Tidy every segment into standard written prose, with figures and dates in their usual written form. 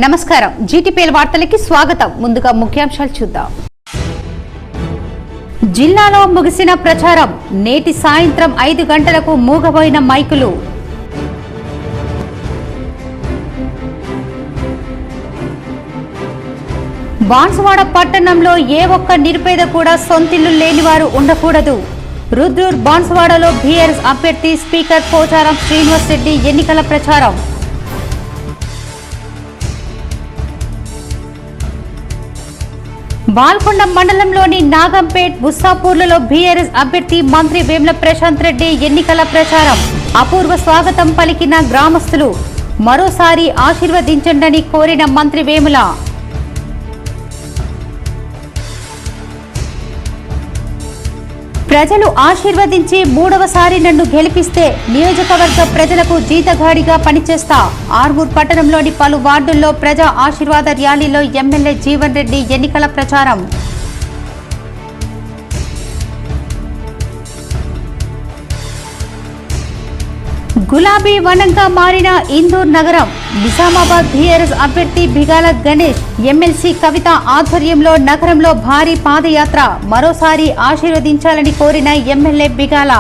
నమస్కారం జీటీపీఎల్ వార్తలకి స్వాగతం. ముందుగా ముఖ్యాంశాలు చూద్దాం. జిల్లాలో ముగిసిన ప్రచారం. నేటి సాయంత్రం 5 గంటలకు మూగబోయిన మైకులు. బాన్సువాడ పట్టణంలో ఏ ఒక్క నిరుపేద కూడా సొంతిల్లు లేనివారు ఉండకూడదు. రుద్రూర్ బాన్సువాడలో బీఆర్ఎస్ అభ్యర్థి స్పీకర్ పోచారం శ్రీనివాస్ రెడ్డి ఎన్నికల ప్రచారం. బాల్కొండ మండలంలోని నాగంపేట్, బుస్సాపూర్లలో బీఆర్ఎస్ అభ్యర్థి మంత్రి వేముల ప్రశాంత్ రెడ్డి ఎన్నికల ప్రచారం. అపూర్వ స్వాగతం పలికిన గ్రామస్తులు. మరోసారి ఆశీర్వదించండని కోరిన మంత్రి వేముల. ప్రజలు ఆశీర్వదించి 3వసారి నన్ను గెలిపిస్తే నియోజకవర్గ ప్రజలకు జీతగాడిగా పనిచేస్తా. ఆర్మూర్ పట్టణంలోని పలు వార్డుల్లో ప్రజా ఆశీర్వాద ర్యాలీలో ఎమ్మెల్యే జీవన్ రెడ్డి ఎన్నికల ప్రచారం. గులాబీ వనంగా మారిన ఇందూర్ నగరం. నిజామాబాద్ బీఆర్ఎస్ అభ్యర్థి బిగాల గణేష్, ఎమ్మెల్సీ కవిత ఆధ్వర్యంలో నగరంలో భారీ పాదయాత్ర. మరోసారి ఆశీర్వదించాలని కోరిన ఎమ్మెల్యే బిగాల.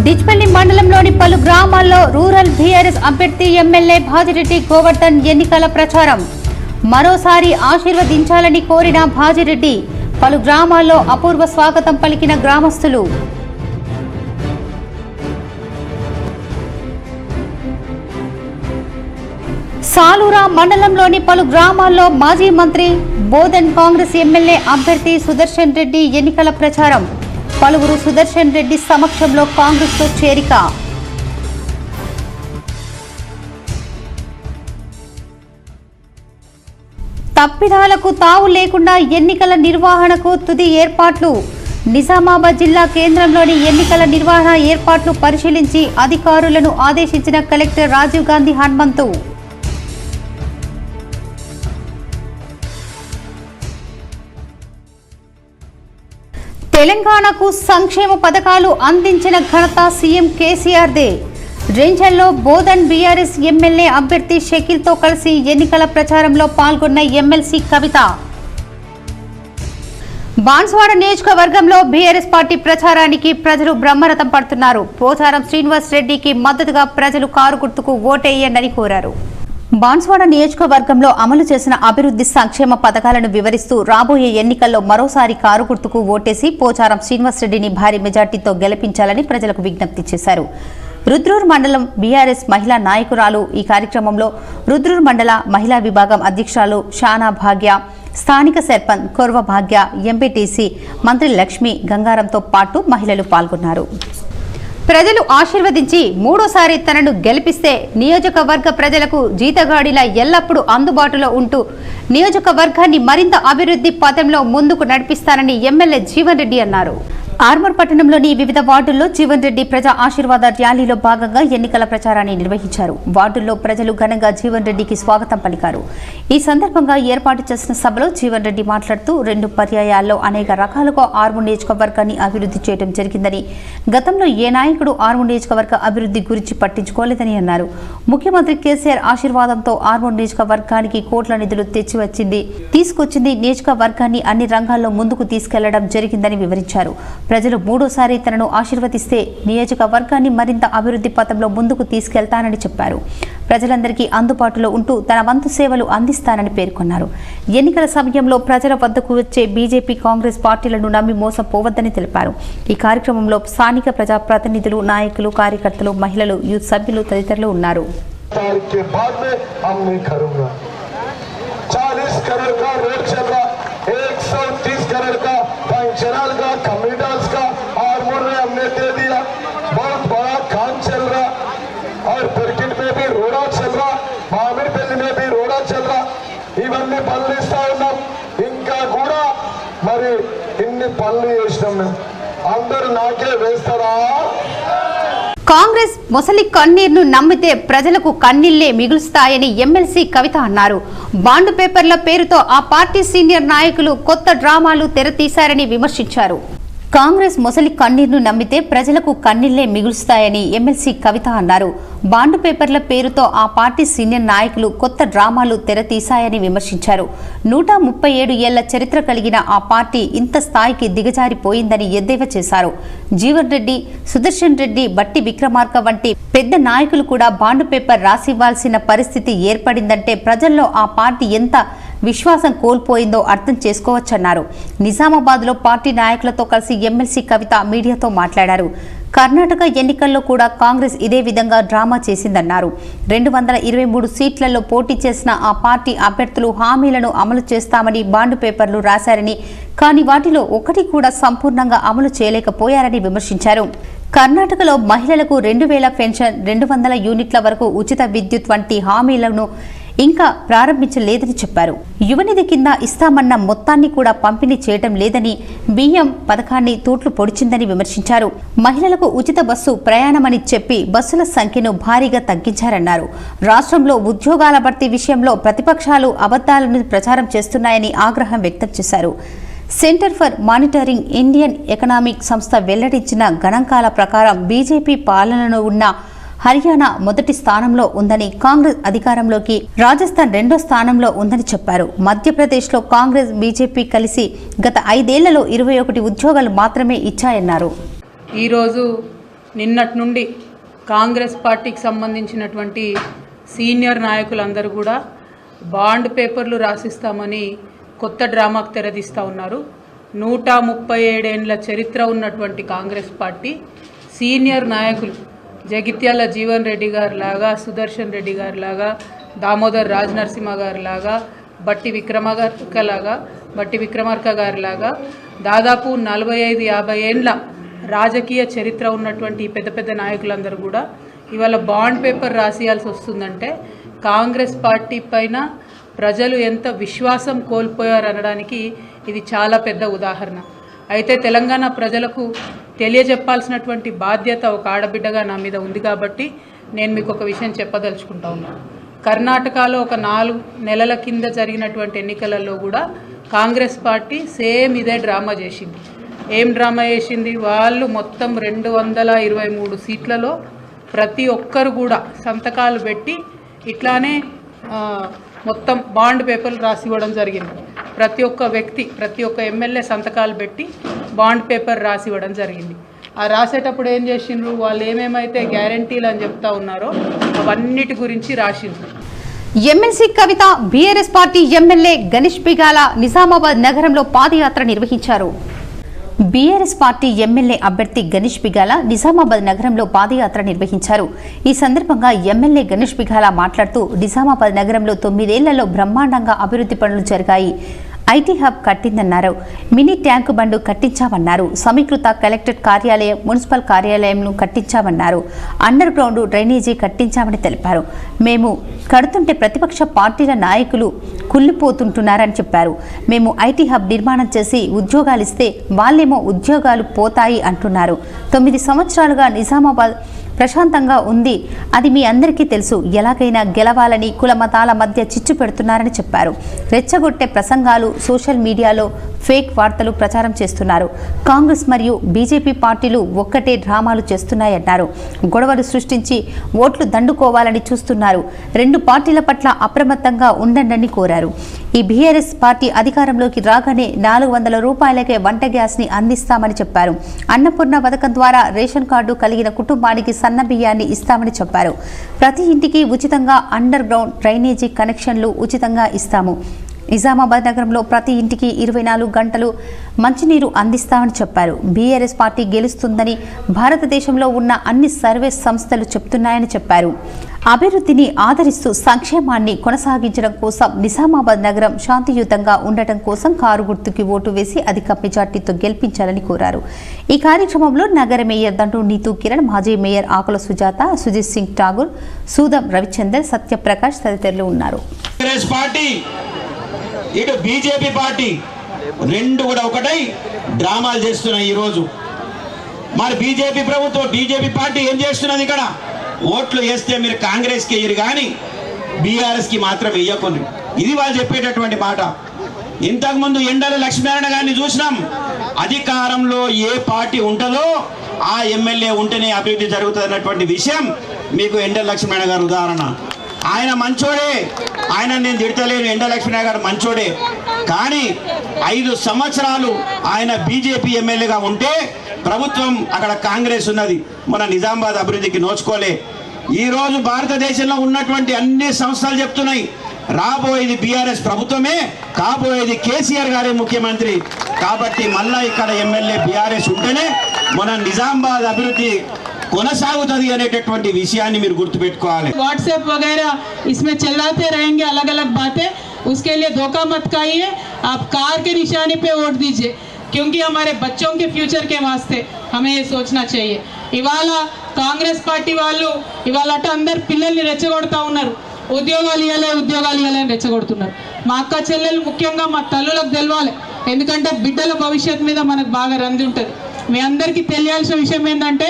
డిచ్పల్లి మండలంలోని పలు గ్రామాల్లో రూరల్ బీఆర్ఎస్ అభ్యర్థి ఎమ్మెల్యే భాజిరెడ్డి గోవర్ధన్ ఎన్నికల ప్రచారం. మరోసారి ఆశీర్వదించాలని కోరిన భాజిరెడ్డి. పలు గ్రామాల్లో అపూర్వ స్వాగతం పలికిన గ్రామస్తులు. సాలూరా మండలంలోని పలు గ్రామాల్లో మాజీ మంత్రి బోధన్ కాంగ్రెస్ ఎమ్మెల్యే అభ్యర్థి సుదర్శన్ రెడ్డి ఎన్నికల ప్రచారం. పలువురు సుదర్శన్ రెడ్డి సమక్షంలో కాంగ్రెస్లో చేరిక. తప్పిదాలకు తావు లేకుండా ఎన్నికల నిర్వహణకు తుది ఏర్పాట్లు. నిజామాబాద్ జిల్లా కేంద్రంలోని ఎన్నికల నిర్వహణ ఏర్పాట్లు పరిశీలించి అధికారులను ఆదేశించిన కలెక్టర్ రాజీవ్ గాంధీ హనుమంతు. తెలంగాణకు సంక్షేమ పథకాలు అందించిన ఘనత సీఎం కేసీఆర్దే. రేంజల్లో బోధన్ బీఆర్ఎస్ ఎమ్మెల్యే అభ్యర్థి షకీల్తో కలిసి ఎన్నికల ప్రచారంలో పాల్గొన్న ఎమ్మెల్సీ కవిత. బాన్సువాడ నియోజకవర్గంలో బీఆర్ఎస్ పార్టీ ప్రచారానికి ప్రజలు బ్రహ్మరథం పడుతున్నారు. పోచారం శ్రీనివాస్ రెడ్డికి మద్దతుగా ప్రజలు కారు గుర్తుకు ఓటేయండని కోరారు. బాన్సువాడ నియోజకవర్గంలో అమలు చేసిన అభివృద్ధి సంక్షేమ పథకాలను వివరిస్తూ రాబోయే ఎన్నికల్లో మరోసారి కారు గుర్తుకు ఓటేసి పోచారం శ్రీనివాస్ రెడ్డిని భారీ మెజార్టీతో గెలిపించాలని ప్రజలకు విజ్ఞప్తి చేశారు. రుద్రూర్ మండలం బీఆర్ఎస్ మహిళా నాయకురాలు ఈ కార్యక్రమంలో రుద్రూర్ మండల మహిళా విభాగం అధ్యక్షురాలు షానా భాగ్య, స్థానిక సర్పంచ్ కొర్వ భాగ్య, ఎంపీటీసీ మంత్రి లక్ష్మి గంగారంతో పాటు మహిళలు పాల్గొన్నారు. ప్రజలు ఆశీర్వదించి 3వసారి తనను గెలిపిస్తే నియోజకవర్గ ప్రజలకు జీతగాడిలా ఎల్లప్పుడూ అందుబాటులో ఉంటూ నియోజకవర్గాన్ని మరింత అభివృద్ధి పథంలో ముందుకు నడిపిస్తారని ఎమ్మెల్యే జీవన్ రెడ్డి అన్నారు. ఆర్మూర్ పట్టణంలోని వివిధ వార్డుల్లో జీవన్ రెడ్డి ప్రజా ఆశీర్వాద ర్యాలీలో భాగంగా ఎన్నికల ప్రచారాన్ని నిర్వహించారు. వార్డుల్లో ప్రజలు ఘనంగా జీవన్ రెడ్డికి స్వాగతం పలికారు. ఈ సందర్భంగా ఏర్పాటు చేసిన సభలో జీవన్ రెడ్డి మాట్లాడుతూ 2 పర్యాయాల్లో అనేక రకాలుగా ఆర్మూర్ నియోజకవర్గాన్ని అభివృద్ధి చేయడం జరిగిందని, గతంలో ఏ నాయకుడు ఆర్మూర్ నియోజకవర్గ అభివృద్ధి గురించి పట్టించుకోలేదని అన్నారు. ముఖ్యమంత్రి కేసీఆర్ ఆశీర్వాదంతో ఆర్మూర్ నియోజకవర్గానికి కోట్ల నిధులు తీసుకొచ్చింది. నియోజకవర్గాన్ని అన్ని రంగాల్లో ముందుకు తీసుకెళ్లడం జరిగిందని వివరించారు. ప్రజలు 3వసారి తనను ఆశీర్వదిస్తే నియోజకవర్గాన్ని మరింత అభివృద్ధి పథంలో ముందుకు తీసుకెళ్తానని చెప్పారు. ప్రజలందరికీ అందుబాటులో ఉంటూ తన వంతు సేవలు అందిస్తానని పేర్కొన్నారు. ఎన్నికల సమయంలో ప్రజల వద్దకు వచ్చే బీజేపీ, కాంగ్రెస్ పార్టీలను నమ్మి మోసపోవద్దని తెలిపారు. ఈ కార్యక్రమంలో స్థానిక ప్రజా ప్రతినిధులు, నాయకులు, కార్యకర్తలు, మహిళలు, యూత్ సభ్యులు తదితరులు ఉన్నారు. 40 करोड़ का रोड चल रहा, 130 करोड़ का पंचनाल का कम्युनिटास का आर्मूर में हमने दे दिया. बहुत बड़ा काम चल रहा और पर्किट में भी रोड़ा चल रहा, मामिरपल्ली में भी रोड़ा चल रहा. इवన్నీ పనులు ఇస్తా ఉన్నాం. ఇంకా కూడా మరి ఇన్ని పనులు చేసినాం. అందరూ నాకే వేస్తారా? కాంగ్రెస్ మొసలి కన్నీర్ను నమ్మితే ప్రజలకు కన్నీళ్లే మిగులుస్తాయని ఎమ్మెల్సీ కవిత అన్నారు. బాండ్ పేపర్ల పేరుతో ఆ పార్టీ సీనియర్ నాయకులు కొత్త డ్రామాలు తెరతీశారని విమర్శించారు. కాంగ్రెస్ మొసలి కన్నీరును నమ్మితే ప్రజలకు కన్నీళ్లే మిగులుస్తాయని ఎమ్మెల్సీ కవిత అన్నారు. బాండ్ పేపర్ల పేరుతో ఆ పార్టీ సీనియర్ నాయకులు కొత్త డ్రామాలు తెరతీశాయని విమర్శించారు. 137 ఏళ్ల చరిత్ర కలిగిన ఆ పార్టీ ఇంత స్థాయికి దిగజారిపోయిందని ఎద్దేవా చేశారు. జీవన్ రెడ్డి, సుదర్శన్ రెడ్డి, బట్టి విక్రమార్క వంటి పెద్ద నాయకులు కూడా బాండ్ పేపర్ రాసివ్వాల్సిన పరిస్థితి ఏర్పడిందంటే ప్రజల్లో ఆ పార్టీ ఎంత విశ్వాసం కోల్పోయిందో అర్థం చేసుకోవచ్చన్నారు. నిజామాబాద్లో పార్టీ నాయకులతో కలిసి ఎమ్మెల్సీ కవిత మీడియాతో మాట్లాడారు. కర్ణాటక ఎన్నికల్లో కూడా కాంగ్రెస్ ఇదే విధంగా డ్రామా చేసిందన్నారు. 223 సీట్లలో పోటీ చేసిన ఆ పార్టీ అభ్యర్థులు హామీలను అమలు చేస్తామని బాండ్ పేపర్లు రాశారని, కానీ వాటిలో ఒకటి కూడా సంపూర్ణంగా అమలు చేయలేకపోయారని విమర్శించారు. కర్ణాటకలో మహిళలకు 2000 పెన్షన్, 200 యూనిట్ల వరకు ఉచిత విద్యుత్ వంటి హామీలను ఇంకా ప్రారంభించలేదని చెప్పారు. యువనిధి కింద ఇస్తామన్న మొత్తాన్ని కూడా పంపిణీ చేయడం లేదని, బియ్యం పథకాన్ని తూట్లు పొడిచిందని విమర్శించారు. మహిళలకు ఉచిత బస్సు ప్రయాణమని చెప్పి బస్సుల సంఖ్యను భారీగా తగ్గించారన్నారు. రాష్ట్రంలో ఉద్యోగాల భర్తీ విషయంలో ప్రతిపక్షాలు అబద్ధాలను ప్రచారం చేస్తున్నాయని ఆగ్రహం వ్యక్తం చేశారు. Centre for monitoring Indian economic సంస్థ వెల్లడించిన గణాంకాల ప్రకారం బీజేపీ పాలనలో ఉన్న హర్యానా మొదటి స్థానంలో ఉందని, కాంగ్రెస్ అధికారంలోకి రాజస్థాన్ 2వ స్థానంలో ఉందని చెప్పారు. మధ్యప్రదేశ్లో కాంగ్రెస్, బీజేపీ కలిసి గత 5 ఏళ్లలో 21 ఉద్యోగాలు మాత్రమే ఇచ్చాయన్నారు. ఈరోజు నిన్నటి నుండి కాంగ్రెస్ పార్టీకి సంబంధించినటువంటి సీనియర్ నాయకులందరూ కూడా బాండ్ పేపర్లు రాసిస్తామని కొత్త డ్రామాకు తెరదీస్తూ ఉన్నారు. 137 ఏళ్ల చరిత్ర ఉన్నటువంటి కాంగ్రెస్ పార్టీ సీనియర్ నాయకులు జగిత్యాల జీవన్ రెడ్డి గారి లాగా, సుదర్శన్ రెడ్డి గారి లాగా, దామోదర్ రాజనరసింహ గారి లాగా, బట్టి విక్రమార్క గారి లాగా దాదాపు 45-50 ఏండ్ల రాజకీయ చరిత్ర ఉన్నటువంటి పెద్ద పెద్ద నాయకులందరూ కూడా ఇవాళ బాండ్ పేపర్ రాసియాల్సి వస్తుందంటే కాంగ్రెస్ పార్టీ పైన ప్రజలు ఎంత విశ్వాసం కోల్పోయారనడానికి ఇది చాలా పెద్ద ఉదాహరణ. అయితే తెలంగాణ ప్రజలకు తెలియజెప్పాల్సినటువంటి బాధ్యత ఒక ఆడబిడ్డగా నా మీద ఉంది కాబట్టి నేను మీకు ఒక విషయం చెప్పదలుచుకుంటా ఉన్నాను. కర్ణాటకలో ఒక 4 నెలల కింద జరిగినటువంటి ఎన్నికలలో కూడా కాంగ్రెస్ పార్టీ సేమ్ ఇదే డ్రామా చేసింది. ఏం డ్రామా చేసింది? వాళ్ళు మొత్తం 223 సీట్లలో ప్రతి ఒక్కరు కూడా సంతకాలు పెట్టి ఇట్లానే మొత్తం బాండ్ పేపర్లు రాసివ్వడం జరిగింది. ప్రతి ఒక్క వ్యక్తి, ప్రతి ఒక్క ఎమ్మెల్యే సంతకాలు పెట్టి బాండ్ పేపర్ రాసివ్వడం జరిగింది. ఆ రాసేటప్పుడు ఏం చేసిండ్రు? వాళ్ళు ఏమేమైతే గ్యారంటీలు అని చెప్తా ఉన్నారో అవన్నిటి గురించి రాసిండ్రు. MLC Kavitha BRS party MLA Ganesh Bigala Nizamabad నగరంలో పాదయాత్ర నిర్వహించారు. బీఆర్ఎస్ పార్టీ ఎమ్మెల్యే అభ్యర్థి గణేష్ బిగాల నిజామాబాద్ నగరంలో పాదయాత్ర నిర్వహించారు. ఈ సందర్భంగా ఎమ్మెల్యే గణేష్ బిగాల మాట్లాడుతూ నిజామాబాద్ నగరంలో 9 ఏళ్లలో బ్రహ్మాండంగా అభివృద్ధి పనులు జరిగాయి. ఐటీ హబ్ కట్టిందన్నారు. మినీ ట్యాంకు బండు కట్టించామన్నారు. సమీకృత కలెక్టరేట్ కార్యాలయం, మున్సిపల్ కార్యాలయంను కట్టించామన్నారు. అండర్ గ్రౌండ్ డ్రైనేజీ కట్టించామని తెలిపారు. మేము కడుతుంటే ప్రతిపక్ష పార్టీల నాయకులు కుళ్ళిపోతుంటున్నారని చెప్పారు. మేము ఐటీ హబ్ నిర్మాణం చేసి ఉద్యోగాలిస్తే వాళ్ళేమో ఉద్యోగాలు పోతాయి అంటున్నారు. 9 సంవత్సరాలుగా నిజామాబాద్ ప్రశాంతంగా ఉంది. అది మీ అందరికీ తెలుసు. ఎలాగైనా గెలవాలని కుల మతాల మధ్య చిచ్చు పెడుతున్నారని చెప్పారు. రెచ్చగొట్టే ప్రసంగాలు, సోషల్ మీడియాలో ఫేక్ వార్తలు ప్రచారం చేస్తున్నారు. కాంగ్రెస్ మరియు బీజేపీ పార్టీలు ఒక్కటే డ్రామాలు చేస్తున్నాయన్నారు. గొడవలు సృష్టించి ఓట్లు దండుకోవాలని చూస్తున్నారు. 2 పార్టీల పట్ల అప్రమత్తంగా ఉండండి కోరారు. ఈ బీఆర్ఎస్ పార్టీ అధికారంలోకి రాగానే 400 రూపాయలకే వంట గ్యాస్ ని అందిస్తామని చెప్పారు. అన్నపూర్ణ పథకం ద్వారా రేషన్ కార్డు కలిగిన కుటుంబానికి సన్న బియ్యాన్ని ఇస్తామని చెప్పారు. ప్రతి ఇంటికి ఉచితంగా అండర్ గ్రౌండ్ డ్రైనేజీ కనెక్షన్లు ఉచితంగా ఇస్తాము. నిజామాబాద్ నగరంలో ప్రతి ఇంటికి 24 గంటలు మంచినీరు అందిస్తామని చెప్పారు. బీఆర్ఎస్ పార్టీ గెలుస్తుందని భారతదేశంలో ఉన్న అన్ని సర్వే సంస్థలు చెప్తున్నాయని చెప్పారు. అభివృద్ధిని ఆదరిస్తూ సంక్షేమాన్ని కొనసాగించడం కోసం నిజామాబాద్ నగరం శాంతియుతంగా ఉండటం కోసం కారు గుర్తుకి ఓటు వేసి అధిక మెజార్టీతో గెలిపించాలని కోరారు. ఈ కార్యక్రమంలో నగర మేయర్ దండు నీతూ కిరణ్, మాజీ మేయర్ ఆకుల సుజాత, సుజిత్ సింగ్ ఠాగూర్, సూదం రవిచందర్, సత్యప్రకాష్ తదితరులు ఉన్నారు. ఇటు బీజేపీ పార్టీ 2 కూడా ఒకటై డ్రామాలు చేస్తున్నాయి ఈరోజు. మరి బీజేపీ పార్టీ ఏం చేస్తున్నది? ఇక్కడ ఓట్లు వేస్తే మీరు కాంగ్రెస్కి వేయరు కానీ బీఆర్ఎస్కి మాత్రం వేయకూడదు. ఇది వాళ్ళు చెప్పేటటువంటి మాట. ఇంతకుముందు ఎండల లక్ష్మీనారాయణ గారిని చూసినాం. అధికారంలో ఏ పార్టీ ఉంటుందో ఆ ఎమ్మెల్యే ఉంటేనే అభివృద్ధి జరుగుతుందన్నటువంటి విషయం మీకు ఎండ లక్ష్మీనారాయణ గారు ఉదాహరణ. ఆయన మంచోడే, ఆయన నేను తిడతలేను, ఎండ లక్ష్మీనారాయణ గారు మంచోడే. కానీ 5 సంవత్సరాలు ఆయన బీజేపీ ఎమ్మెల్యేగా ఉంటే ప్రభుత్వం అక్కడ కాంగ్రెస్ ఉన్నది, మన నిజామాబాద్ అభివృద్ధికి నోచుకోలే. ఈరోజు భారతదేశంలో ఉన్నటువంటి అన్ని సంస్థలు చెప్తున్నాయి రాబోయేది బీఆర్ఎస్ ప్రభుత్వమే, కాబోయేది కేసీఆర్ గారే ముఖ్యమంత్రి. కాబట్టి మళ్ళా ఇక్కడ ఎమ్మెల్యే బీఆర్ఎస్ ఉంటేనే మన నిజామాబాద్ అభివృద్ధి కొనసాగుతుంది అనేటటువంటి విషయాన్ని మీరు గుర్తుపెట్టుకోవాలి. व्हाट्सएप वगैरह इसमें चलाते रहेंगे अलग अलग बातें, उसके लिए धोखा मत खाइए. आप कार के निशाने पे वोट दीजिए, क्योंकि हमारे बच्चों के फ्यूचर के वास्ते हमें ये सोचना चाहिए. ఇవాళ కాంగ్రెస్ పార్టీ వాళ్ళు ఇవాళ అందరు పిల్లల్ని రెచ్చగొడతా ఉన్నారు, ఉద్యోగాలు ఇవ్వాలని రెచ్చగొడుతున్నారు. మా అక్క చెల్లెలు ముఖ్యంగా మా తల్లులకు తెలవాలి, ఎందుకంటే బిడ్డల భవిష్యత్తు మీద మనకు బాగా రంది ఉంటుంది. మీ అందరికీ తెలియాల్సిన విషయం ఏంటంటే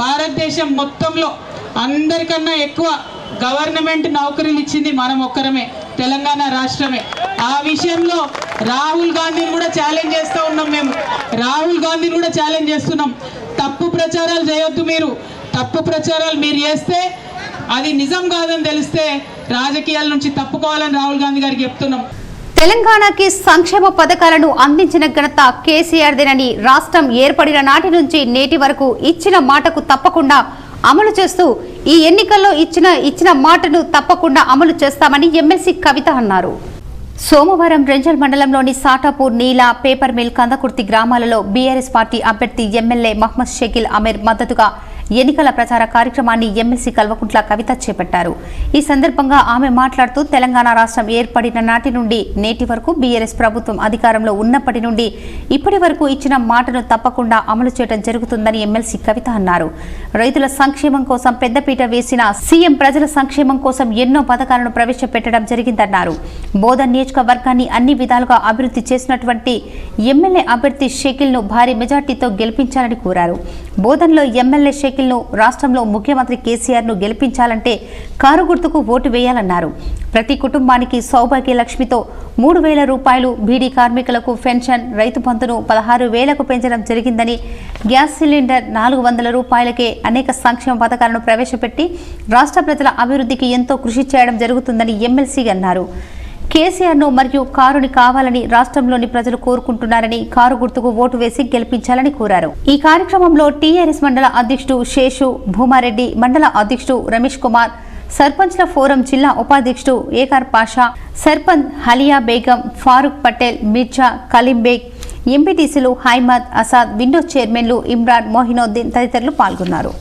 భారతదేశం మొత్తంలో అందరికన్నా ఎక్కువ గవర్నమెంట్ నౌకరీలు ఇచ్చింది మనం ఒక్కరమే, తెలంగాణ రాష్ట్రమే. ఆ విషయంలో రాహుల్ గాంధీని కూడా ఛాలెంజ్ చేస్తూ ఉన్నాం. మేము రాహుల్ గాంధీని కూడా ఛాలెంజ్ చేస్తున్నాం, తప్పు ప్రచారాలు చేయొద్దు. మీరు తప్పు ప్రచారాలు మీరు చేస్తే అది నిజం కాదని తెలిస్తే రాజకీయాల నుంచి తప్పుకోవాలని రాహుల్ గాంధీ గారికి చెప్తున్నాం. తెలంగాణకి సంక్షేమ పథకాలను అందించిన ఘనత కేసీఆర్దేనని, రాష్ట్రం ఏర్పడిన నాటి నుంచి నేటి వరకు ఇచ్చిన మాటకు తప్పకుండా అమలు చేస్తూ ఈ ఎన్నికల్లో ఇచ్చిన మాటను తప్పకుండా అమలు చేస్తామని ఎమ్మెల్సీ కవిత అన్నారు. సోమవారం రెంజల్ మండలంలోని సాటాపూర్, నీలా, పేపర్ మిల్, కందకుర్తి గ్రామాలలో బీఆర్ఎస్ పార్టీ అభ్యర్థి ఎమ్మెల్యే మహ్మద్ షకీల్ అమీర్ మద్దతుగా ఎన్నికల ప్రచార కార్యక్రమాన్ని ఎమ్మెల్సీ కల్వకుంట్ల కవిత చేపట్టారు. ఈ సందర్భంగా ఆమె మాట్లాడుతూ తెలంగాణ రాష్ట్రం ఏర్పడిన నాటి నుండి నేటి వరకు బీఆర్ఎస్ ప్రభుత్వం అధికారంలో ఉన్నప్పటి నుండి ఇప్పటి వరకు ఇచ్చిన మాటను తప్పకుండా అమలు చేయడం జరుగుతుందని ఎమ్మెల్సీ కవిత అన్నారు. రైతుల సంక్షేమం కోసం పెద్దపీట వేసిన సీఎం ప్రజల సంక్షేమం కోసం ఎన్నో పథకాలను ప్రవేశపెట్టడం జరిగిందన్నారు. బోధన్ నియోజకవర్గాన్ని అన్ని విధాలుగా అభివృద్ధి చేసినటువంటి ఎమ్మెల్యే అభ్యర్థి షకీల్ ను భారీ మెజార్టీతో గెలిపించాలని కోరారు. బోధన్లో ఎమ్మెల్యే షకీల్ ను రాష్ట్రంలో ముఖ్యమంత్రి కేసీఆర్ ను గెలిపించాలంటే కారు గుర్తుకు ఓటు వేయాలన్నారు. ప్రతి కుటుంబానికి సౌభాగ్య లక్ష్మితో 3,000 రూపాయలు, బీడీ కార్మికులకు పెన్షన్, రైతు బంధును 16,000కు పెంచడం జరిగిందని, గ్యాస్ సిలిండర్ 400 రూపాయలకే అనేక సంక్షేమ పథకాలను ప్రవేశపెట్టి రాష్ట్ర ప్రజల అభివృద్ధికి ఎంతో కృషి చేయడం జరుగుతుందని ఎమ్మెల్సీ అన్నారు. కేసీఆర్ను మరియు కారుని కావాలని రాష్ట్రంలోని ప్రజలు కోరుకుంటున్నారని, కారు గుర్తుకు ఓటు వేసి గెలిపించాలని కోరారు. ఈ కార్యక్రమంలో టీఆర్ఎస్ మండల అధ్యక్షుడు శేషు భూమారెడ్డి, మండల అధ్యక్షుడు రమేష్ కుమార్, సర్పంచ్ల ఫోరం జిల్లా ఉపాధ్యక్షుడు ఏకార్ పాషా, సర్పంచ్ హలియా బేగం, ఫారూక్ పటేల్, మిర్జా, కలీం బేగ్, ఎంపీటీసీలు హైమద్, అసాద్, విండో చైర్మన్లు ఇమ్రాన్, మోహినోద్దీన్ తదితరులు పాల్గొన్నారు.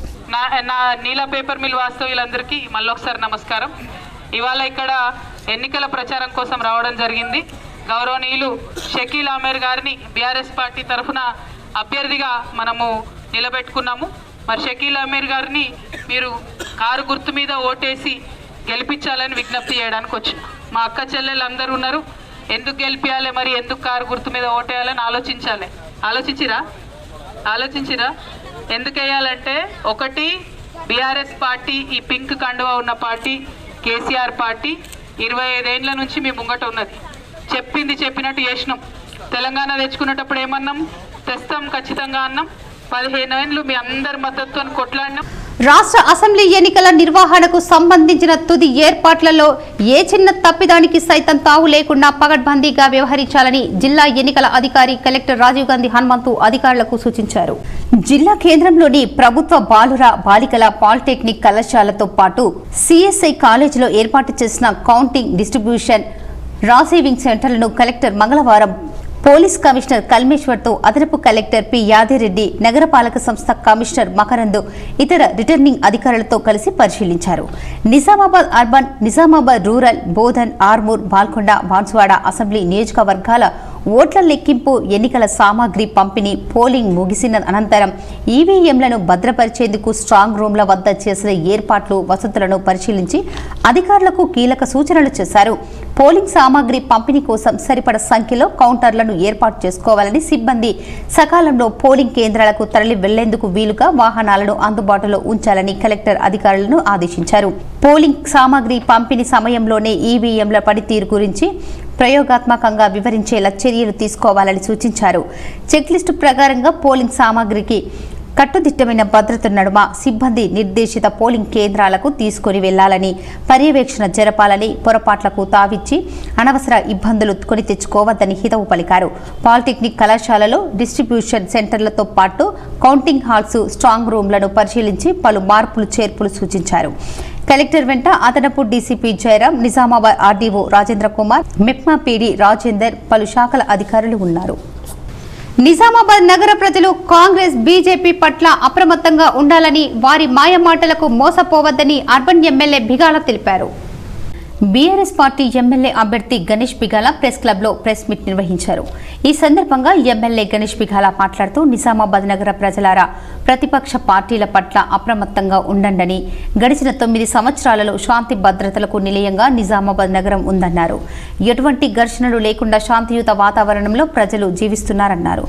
నా నీలా పేపర్ మిల్ వాస్తవ్యులందరికీ మళ్ళొకసారి నమస్కారం. ఇవాళ ఇక్కడ ఎన్నికల ప్రచారం కోసం రావడం జరిగింది. గౌరవనీయులు షకీల్ అమీర్ గారిని బీఆర్ఎస్ పార్టీ తరఫున అభ్యర్థిగా మనము నిలబెట్టుకున్నాము. మరి షకీల్ అమీర్ గారిని మీరు కారు గుర్తు మీద ఓటేసి గెలిపించాలని విజ్ఞప్తి చేయడానికి వచ్చిన మా అక్క చెల్లెలు అందరూ ఉన్నారు. ఎందుకు గెలిపించాలి, మరి ఎందుకు కారు గుర్తు మీద ఓటేయాలని ఆలోచించాలి. ఆలోచించిరా ఎందుకు వేయాలంటే, ఒకటి బీఆర్ఎస్ పార్టీ, ఈ పింక్ కండువా ఉన్న పార్టీ కేసీఆర్ పార్టీ 25 ఏళ్ల నుంచి మీ ముంగట ఉన్నది. చెప్పింది చెప్పినట్టు చేసినాం. తెలంగాణ తెచ్చుకునేటప్పుడు ఏమన్నాం, తెస్తాం ఖచ్చితంగా అన్నాం. 15 ఏళ్ళు మీ అందరి మద్దతుతో కొట్లాడినాం. రాష్ట్ర అసెంబ్లీ ఎన్నికల నిర్వహణకు సంబంధించిన తుది ఏర్పాట్లలో ఏ చిన్న తప్పిదానికి సైతం తావు లేకుండా పగడ్బందీగా వ్యవహరించాలని జిల్లా ఎన్నికల అధికారి కలెక్టర్ రాజీవ్ గాంధీ హనుమంతు అధికారులకు సూచించారు. జిల్లా కేంద్రంలోని ప్రభుత్వ బాలికల పాలిటెక్నిక్ కళాశాలతో పాటు సిఎస్ఐ కాలేజీలో ఏర్పాటు చేసిన కౌంటింగ్, డిస్ట్రిబ్యూషన్, రిసీవింగ్ సెంటర్లను కలెక్టర్ మంగళవారం పోలీస్ కమిషనర్ కల్మేశ్వర్తో అదనపు కలెక్టర్ పి యాదిరెడ్డి, నగరపాలక సంస్థ కమిషనర్ మకరంద్, ఇతర రిటర్నింగ్ అధికారులతో కలిసి పరిశీలించారు. Nizamabad urban, Nizamabad rural, Bodhan, Armoor, Balkonda, Banswada assembly నియోజకవర్గాల ఓట్ల లెక్కింపు, ఎన్నికల సామాగ్రి పంపిణీ, పోలింగ్ ముగిసిన అనంతరం ఈవీఎంలను భద్రపరిచేందుకు స్ట్రాంగ్ రూమ్ల వద్ద చేసిన ఏర్పాట్లు, వసతులను పరిశీలించి అధికారులకు కీలక సూచనలు చేశారు. పోలింగ్ సామాగ్రి పంపిణీ కోసం సరిపడ సంఖ్యలో కౌంటర్లను ఏర్పాటు చేసుకోవాలని, సిబ్బంది సకాలంలో పోలింగ్ కేంద్రాలకు తరలి వెళ్లేందుకు వీలుగా వాహనాలను అందుబాటులో ఉంచాలని కలెక్టర్ అధికారులను ఆదేశించారు. పోలింగ్ సామాగ్రి పంపిణీ సమయంలోనే ఈవీఎంల పనితీరు గురించి ప్రయోగాత్మకంగా వివరించేలా చర్యలు తీసుకోవాలని సూచించారు. చెక్లిస్టు ప్రకారంగా పోలింగ్ సామాగ్రికి కట్టుదిట్టమైన భద్రత నడుమ సిబ్బంది నిర్దేశిత పోలింగ్ కేంద్రాలకు తీసుకుని వెళ్లాలని, పర్యవేక్షణ జరపాలని, పొరపాట్లకు తావిచ్చి అనవసర ఇబ్బందులు కొని తెచ్చుకోవద్దని హితవు పలికారు. పాలిటెక్నిక్ కళాశాలలో డిస్ట్రిబ్యూషన్ సెంటర్లతో పాటు కౌంటింగ్ హాల్స్, స్ట్రాంగ్ రూమ్లను పరిశీలించి పలు మార్పులు చేర్పులు సూచించారు. కలెక్టర్ వెంట అదనపు DCP Jayaram, Nizamabad RDO Rajendra Kumar, MEPMA PD Rajender, పలు శాఖల అధికారులు ఉన్నారు. నిజామాబాద్ నగర ప్రజలు కాంగ్రెస్, బీజేపీ పట్ల అప్రమత్తంగా ఉండాలని, వారి మాయమాటలకు మోసపోవద్దని అర్బన్ ఎమ్మెల్యే బిగాల తెలిపారు. బీఆర్ఎస్ పార్టీ ఎమ్మెల్యే అభ్యర్థి గణేష్ బిగాల ప్రెస్ క్లబ్ లో ప్రెస్ మీట్ నిర్వహించారు. ఈ సందర్భంగా ఎమ్మెల్యే గణేష్ బిగాల మాట్లాడుతూ, నిజామాబాద్ నగర ప్రజలారా ప్రతిపక్ష పార్టీల పట్ల అప్రమత్తంగా ఉండండి. గడిచిన 9 సంవత్సరాలలో శాంతి భద్రతలకు నిలయంగా నిజామాబాద్ నగరం ఉందన్నారు. ఎటువంటి ఘర్షణలు లేకుండా శాంతియుత వాతావరణంలో ప్రజలు జీవిస్తున్నారన్నారు.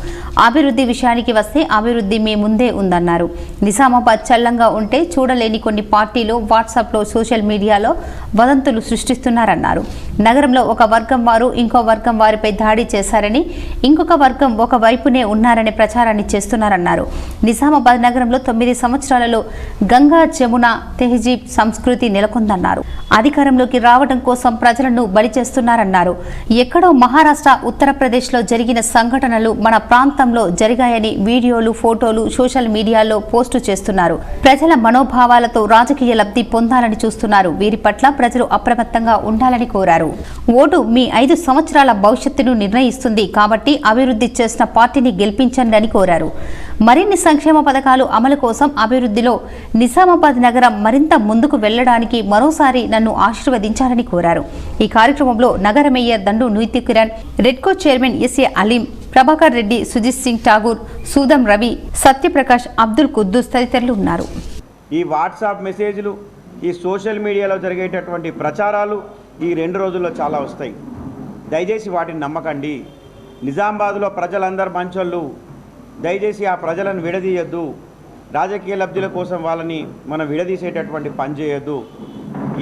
అభివృద్ధి విషయానికి వస్తే అభివృద్ధి మీ ముందే ఉందన్నారు. నిజామాబాద్ చల్లంగా ఉంటే చూడలేని కొన్ని పార్టీలు వాట్సాప్లో, సోషల్ మీడియాలో వదంతులు సృష్టిస్తున్నారన్నారు. నగరంలో ఒక వర్గం వారు ఇంకో వర్గం వారిపై దాడి చేశారని, ఇంకొక వర్గం ఒక వైపునే ఉన్నారనే ప్రచారాన్ని చేస్తున్నారన్నారు. నిజామాబాద్ నగరంలో 9 సంవత్సరాలలో గంగా, జమున, తెహజీబ్ సంస్కృతి నెలకొందన్నారు. అధికారంలోకి రావడం కోసం ప్రజలను బలి చేస్తున్నారన్నారు. ఎక్కడో మహారాష్ట్ర, ఉత్తరప్రదేశ్లో జరిగిన సంఘటనలు మన ప్రాంతంలో జరిగాయని వీడియోలు, ఫోటోలు సోషల్ మీడియాలో పోస్టు చేస్తున్నారు. ప్రజల మనోభావాలతో రాజకీయ లబ్ధి పొందాలని చూస్తున్నారు. వీరి పట్ల ప్రజలు అప్రమత్తంగా ఉండాలని కోరారు. ఓటు మీ 5 సంవత్సరాల భవిష్యత్తును నిర్ణయిస్తుంది కాబట్టి అభివృద్ధి చేసిన పార్టీని గెలిపించండి అని కోరారు. మరిన్ని సంక్షేమ పథకాలు అమలు కోసం అభివృద్ధిలో నిజామాబాద్ నగరం మరింత ముందుకు వెళ్లడానికి మరోసారి నన్ను ఆశీర్వదించాలని కోరారు. ఈ కార్యక్రమంలో నగర మేయర్ దండు నుయితి కిరణ్, రెడ్కో చైర్మన్ ఎస్ఏ అలీం, ప్రభాకర్ రెడ్డి, సుజిత్ సింగ్ ఠాగూర్, సూదం రవి, సత్యప్రకాష్, అబ్దుల్ కుద్దూస్ తదితరులు ఉన్నారు. ఈ వాట్సాప్ మెసేజ్లు, ఈ సోషల్ మీడియాలో జరిగేటటువంటి ప్రచారాలు ఈ 2 రోజుల్లో చాలా వస్తాయి. దయచేసి వాటిని నమ్మకండి. నిజామాబాద్లో ప్రజలందరూ మంచోళ్ళు. దయచేసి ఆ ప్రజలను విడదీయొద్దు. రాజకీయ లబ్ధుల కోసం వాళ్ళని మనం విడదీసేటటువంటి పని చేయొద్దు.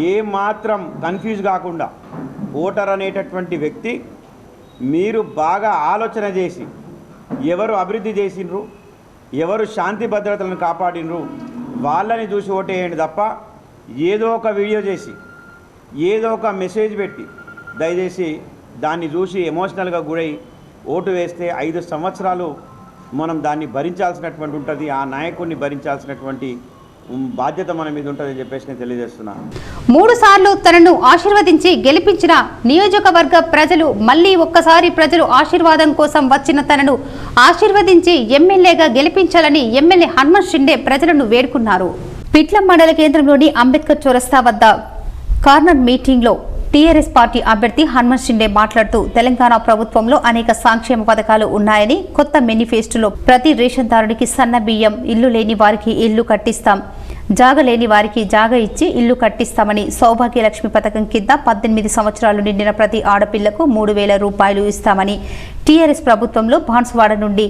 ఏమాత్రం కన్ఫ్యూజ్ కాకుండా ఓటర్ అనేటటువంటి వ్యక్తి మీరు బాగా ఆలోచన చేసి ఎవరు అభివృద్ధి చేసినరు, ఎవరు శాంతి భద్రతలను కాపాడినరు వాళ్ళని చూసి ఓటేయండి తప్ప ఏదో ఒక వీడియో చేసి ఏదో ఒక మెసేజ్ పెట్టి దయచేసి దాన్ని చూసి ఎమోషనల్గా గురై ఓటు వేస్తే 5 సంవత్సరాలు మనం దాన్ని భరించాల్సినటువంటి ఉంటుంది. ఆ నాయకుడిని భరించాల్సినటువంటి బాధ్యత మన మీద ఉంటుందని చెప్పేసి నేను తెలియజేస్తున్నాను. 3 సార్లు తనను ఆశీర్వదించి గెలిపించిన నియోజకవర్గ ప్రజలు మళ్లీ ఒక్కసారి ప్రజలు ఆశీర్వాదం కోసం వచ్చిన తనను ఆశీర్వదించి ఎమ్మెల్యేగా గెలిపించాలని ఎమ్మెల్యే హనుమంత్ షిండే ప్రజలను వేడుకున్నారు. పిట్లం మండల కేంద్రంలోని అంబేద్కర్ చౌరస్తా వద్ద కార్నర్ మీటింగ్ లో టీఆర్ఎస్ పార్టీ అభ్యర్థి హనుమంత్ షిండే మాట్లాడుతూ, తెలంగాణ ప్రభుత్వంలో అనేక సంక్షేమ పథకాలు ఉన్నాయని, కొత్త మేనిఫెస్టోలో ప్రతి రేషన్దారునికి సన్న బియ్యం, ఇల్లు లేని వారికి ఇల్లు కట్టిస్తాం, జాగ లేని వారికి జాగ ఇచ్చి ఇల్లు కట్టిస్తామని, సౌభాగ్యలక్ష్మి పథకం కింద 18 సంవత్సరాలు నిండిన ప్రతి ఆడపిల్లకు 3,000 రూపాయలు ఇస్తామని, టీఆర్ఎస్ ప్రభుత్వంలో బాన్స్వాడ నుండి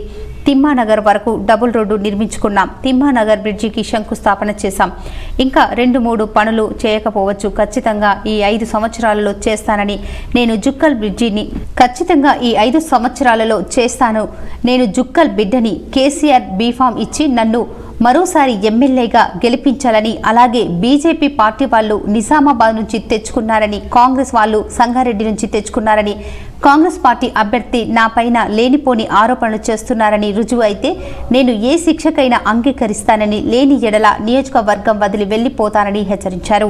తిమ్మానగర్ వరకు డబుల్ రోడ్డు నిర్మించుకున్నాం, తిమ్మానగర్ బ్రిడ్జికి శంకుస్థాపన చేశాం, ఇంకా 2-3 పనులు చేయకపోవచ్చు, ఖచ్చితంగా ఈ 5 సంవత్సరాలలో చేస్తానని, నేను జుక్కల్ బ్రిడ్జిని ఖచ్చితంగా ఈ 5 సంవత్సరాలలో చేస్తాను, నేను జుక్కల్ బిడ్డని, కేసీఆర్ బీఫామ్ ఇచ్చి నన్ను మరోసారి ఎమ్మెల్యేగా గెలిపించాలని, అలాగే బీజేపీ పార్టీ వాళ్ళు నిజామాబాద్ నుంచి తెచ్చుకున్నారని, కాంగ్రెస్ వాళ్ళు సంగారెడ్డి నుంచి తెచ్చుకున్నారని, కాంగ్రెస్ పార్టీ అభ్యర్థి నా పైన లేనిపోని ఆరోపణలు చేస్తున్నారని రుజువు అయితే నేను ఏ శిక్షకైనా అంగీకరిస్తానని, లేని ఎడల నియోజకవర్గం వదిలి వెళ్లిపోతానని హెచ్చరించారు.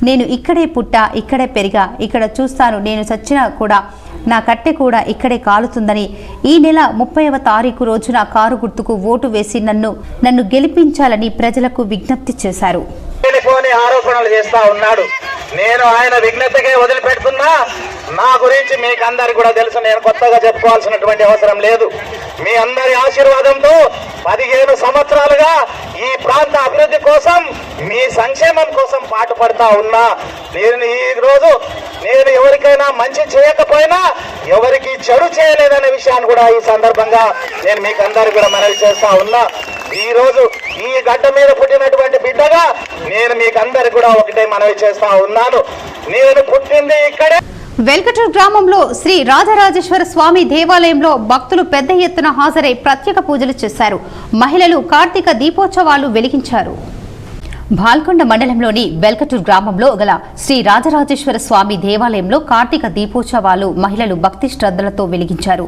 నేను ఇక్కడే పుట్టా, ఇక్కడే పెరిగా, ఇక్కడ చూస్తాను, నేను చచ్చినా కూడా నా కట్టె కూడా ఇక్కడే కాలుతుందని, ఈ నెల 30వ తారీఖు రోజున కారు గుర్తుకు ఓటు వేసి నన్ను గెలిపించాలని ప్రజలకు విజ్ఞప్తి చేశారు. ఆరోపణలు చేస్తా ఉన్నాడు. నేను ఆయన విజ్ఞతకే వదిలిపెడుతున్నా. నా గురించి మీకు అందరికి కూడా తెలుసు. నేను కొత్తగా చెప్పుకోవాల్సినటువంటి అవసరం లేదు. మీ అందరి ఆశీర్వాదంతో 15 సంవత్సరాలుగా ఈ ప్రాంత అభివృద్ధి కోసం, మీ సంక్షేమం కోసం పాటుపడతా ఉన్నా. నేను ఎవరికైనా మంచి చేయకపోయినా ఎవరికి చెడు చేయలేదనే విషయాన్ని కూడా ఈ సందర్భంగా నేను మీకు అందరికి కూడా మనవి చేస్తా ఉన్నా. ఈ రోజు ఈ గడ్డ మీద పుట్టినటువంటి బిడ్డగా నేను మీకు అందరికి కూడా ఒకటే మనవి చేస్తా ఉన్నాను. నేను పుట్టింది ఇక్కడే. వెల్కటూరు గ్రామంలో శ్రీ రాజరాజేశ్వర స్వామి దేవాలయంలో భక్తులు పెద్ద ఎత్తున హాజరై ప్రత్యేక పూజలు చేశారు. మహిళలు కార్తీక దీపోత్సవాలు వెలిగించారు. బాల్కొండ మండలంలోని వెల్కటూరు గ్రామంలో గల శ్రీ రాజరాజేశ్వర స్వామి దేవాలయంలో కార్తీక దీపోత్సవాలు మహిళలు భక్తి శ్రద్ధలతో వెలిగించారు.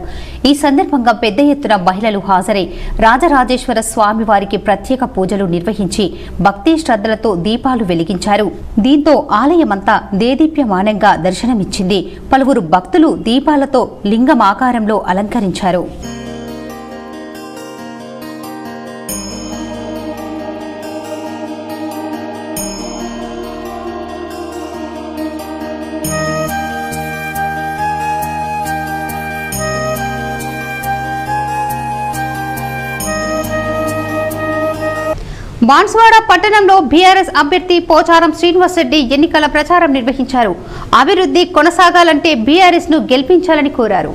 ఈ సందర్భంగా పెద్ద ఎత్తున మహిళలు హాజరై రాజరాజేశ్వర స్వామి వారికి ప్రత్యేక పూజలు నిర్వహించి భక్తి శ్రద్ధలతో దీపాలు వెలిగించారు. దీంతో ఆలయమంతా దేదీప్యమానంగా దర్శనమిచ్చింది. పలువురు భక్తులు దీపాలతో లింగం ఆకారంలో అలంకరించారు. బాన్స్వాడ పట్టణంలో బీఆర్ఎస్ అభ్యర్థి పోచారం శ్రీనివాస్ రెడ్డి ఎన్నికల ప్రచారం నిర్వహించారు. అభివృద్ధి కొనసాగాలంటే బీఆర్ఎస్ ను గెలిపించాలని కోరారు.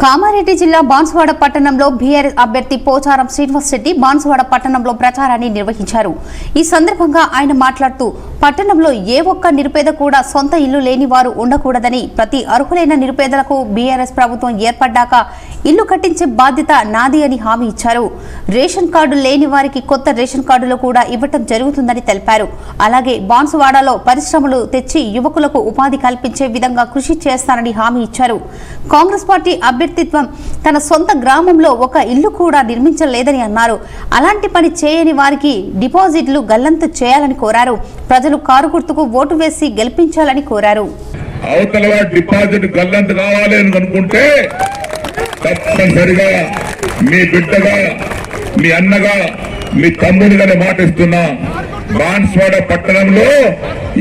కామారెడ్డి జిల్లా బాన్స్వాడ పట్టణంలో బీఆర్ఎస్ అభ్యర్థి పోచారం శ్రీనివాస్ రెడ్డి బాన్స్వాడ పట్టణంలో ప్రచారాన్ని నిర్వహించారు. ఈ సందర్భంగా ఆయన మాట్లాడుతూ పట్టణంలో ఏ ఒక్క నిరుపేద కూడా సొంత ఇల్లు లేని వారు ఉండకూడదని, ప్రతి అర్హులైన నిరుపేదలకు బీఆర్ఎస్ ప్రభుత్వం ఏర్పడ్డాక ఇల్లు కట్టించే బాధ్యత నాది అని హామీ ఇచ్చారు. రేషన్ కార్డు లేని వారికి కొత్త రేషన్ కార్డులు కూడా ఇవ్వటం జరుగుతుందని తెలిపారు. అలాగే బాన్స్వాడలో పరిశ్రమలు తెచ్చి యువకులకు ఉపాధి కల్పించే విధంగా కృషి చేస్తానని హామీ ఇచ్చారు. కాంగ్రెస్ పార్టీ అభ్యర్థిత్వం తన సొంత గ్రామంలో ఒక ఇల్లు కూడా నిర్మించలేదని అన్నారు. అలాంటి పని చేయని వారికి డిపాజిట్లు గల్లంతు చేయాలని కోరారు. ప్రజలు కారు గుర్తుకు ఓటు వేసి గెలిపించాలని కోరారు. అవతల డిపాజిట్ గల్లంతు కావాలి అని అనుకుంటే తప్పనిసరిగా మీ బిడ్డగా, మీ అన్నగా, మీ తమ్ముడిగానే మాటిస్తున్నా. బాన్స్వాడ పట్టణంలో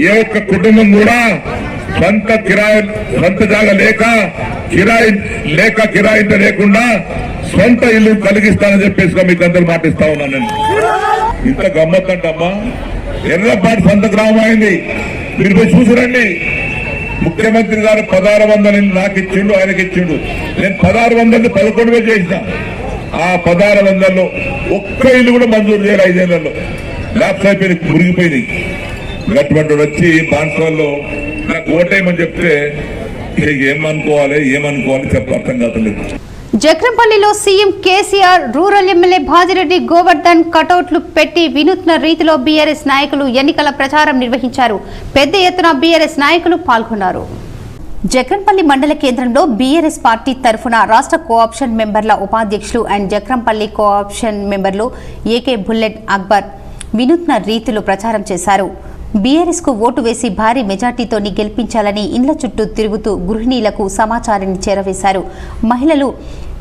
ఏ ఒక్క కుటుంబం కూడా సొంత జాగా కిరాయింత లేకుండా సొంత ఇల్లు కలిగిస్తానని చెప్పేసి మీకు అందరూ మాటిస్తా ఉన్నాను. నేను ఇంత గమ్మత్తంటమ్మా, ఎర్రపాటి సొంత గ్రామం అయింది. మీరు పోయి చూసిరండి. ముఖ్యమంత్రి గారు 1600 నాకు ఇచ్చిండు, ఆయనకి ఇచ్చిండు. నేను 1600 11,000 చేసిన. ఆ 1600లో ఒక్క ఇల్లు కూడా మంజూరు చేయాలి. 5 ఏళ్లలో ల్యాప్స్ అయిపోయి మురిగిపోయింది. అటువంటి వచ్చి బాన్స్వాడలో నాకు ఓటేయమని చెప్తే ఏమనుకోవాలి చెప్ప అర్థం కావట్లేదు. జక్రంపల్లిలో CM KCR, rural MLA Bajireddy Govardhan కటౌట్లు పెట్టి వినూత్న రీతిలో బీఆర్ఎస్ నాయకులు ఎన్నికల ప్రచారం నిర్వహించారు. పెద్ద ఎత్తున బీఆర్ఎస్ నాయకులు పాల్గొన్నారు. జక్రంపల్లి మండల కేంద్రంలో బీఆర్ఎస్ పార్టీ తరఫున రాష్ట్ర కోఆప్షన్ మెంబర్ల ఉపాధ్యక్షులు అండ్ జక్రంపల్లి కోఆప్షన్ మెంబర్లు ఏకే బుల్లెట్ అక్బర్ వినూత్న రీతిలో ప్రచారం చేశారు. బీఆర్ఎస్ కు ఓటు వేసి భారీ మెజార్టీతోని గెలిపించాలని ఇండ్ల చుట్టూ తిరుగుతూ గృహిణీలకు సమాచారాన్ని చేరవేశారు. మహిళలు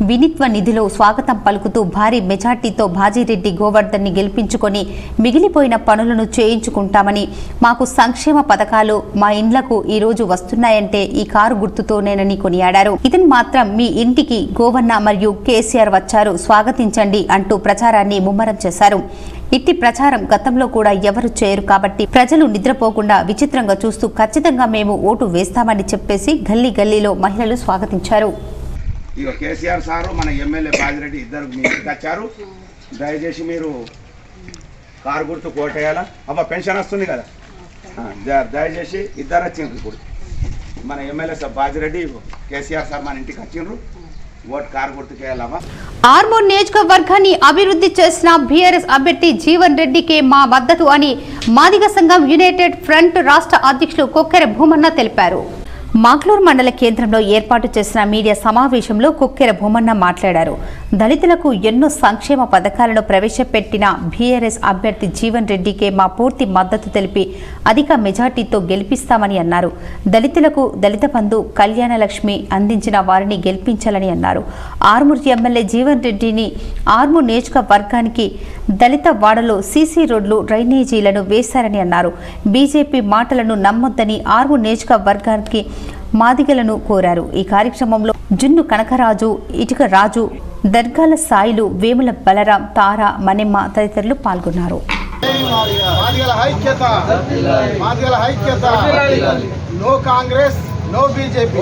వినిత్వ నిధిలో స్వాగతం పలుకుతూ భారీ మెజార్టీతో భాజిరెడ్డి గోవర్ధన్ ని గెలిపించుకొని మిగిలిపోయిన పనులను చేయించుకుంటామని, మాకు సంక్షేమ పథకాలు మా ఇండ్లకు ఈ రోజు వస్తున్నాయంటే ఈ కారు గుర్తుతోనేనని కొనియాడారు. ఇతను మాత్రం మీ ఇంటికి గోవన్న మరియు కేసీఆర్ వచ్చారు, స్వాగతించండి అంటూ ప్రచారాన్ని ముమ్మరం చేశారు. ఇట్టి ప్రచారం గతంలో కూడా ఎవరు చేయరు కాబట్టి ప్రజలు నిద్రపోకుండా విచిత్రంగా చూస్తూ ఖచ్చితంగా మేము ఓటు వేస్తామని చెప్పేసి గల్లీ గల్లీలో మహిళలు స్వాగతించారు. ఇక కేసీఆర్ సారు, మన ఎమ్మెల్యే బాజిరెడ్డి ఇద్దరు మీ ఇంటికి వచ్చారు. దయచేసి మీరు కారు గుర్తు కోటేయాలా. అబ్బా పెన్షన్ వస్తుంది కదా, దయచేసి ఇద్దరు వచ్చిండ్రు. ఇప్పుడు మన MLA sir Bajireddy, KCR sir మన ఇంటికి వచ్చిండ్రు. Vote car గుర్తుకేయాలమ్మా. ఆర్మూర్ నియోజకవర్గాన్ని అభివృద్ధి చేసిన బీఆర్ఎస్ అభ్యర్థి జీవన్ రెడ్డికే మా మద్దతు అని మాదిగ సంఘం యునైటెడ్ ఫ్రంట్ రాష్ట్ర అధ్యక్షులు కొక్కెర భూమన్న తెలిపారు. మాగ్లూరు మండల కేంద్రంలో ఏర్పాటు చేసిన మీడియా సమావేశంలో కొక్కెర భూమన్న మాట్లాడారు. దళితులకు ఎన్నో సంక్షేమ పథకాలను ప్రవేశపెట్టిన బీఆర్ఎస్ అభ్యర్థి జీవన్ రెడ్డికే మా పూర్తి మద్దతు తెలిపి అధిక మెజార్టీతో గెలిపిస్తామని అన్నారు. దళితులకు దళిత బంధు, కళ్యాణ లక్ష్మి అందించిన వారిని గెలిపించాలని అన్నారు. ఆర్మూర్ ఎమ్మెల్యే జీవన్ రెడ్డిని ఆర్మూర్ నియోజకవర్గానికి దళిత వాడలో సీసీ రోడ్లు, డ్రైనేజీలను వేశారని అన్నారు. బీజేపీ మాటలను నమ్మొద్దని ఆర్మూర్ నియోజకవర్గానికి మాదిగలను కోరారు. ఈ కార్యక్రమంలో జున్ను కనకరాజు, ఇటుక రాజు, దర్గాల సాయిలు, వేముల బలరాం, తార, మణెమ్మ తదితరులు పాల్గొన్నారు. నో కాంగ్రెస్, నో బీజేపీ,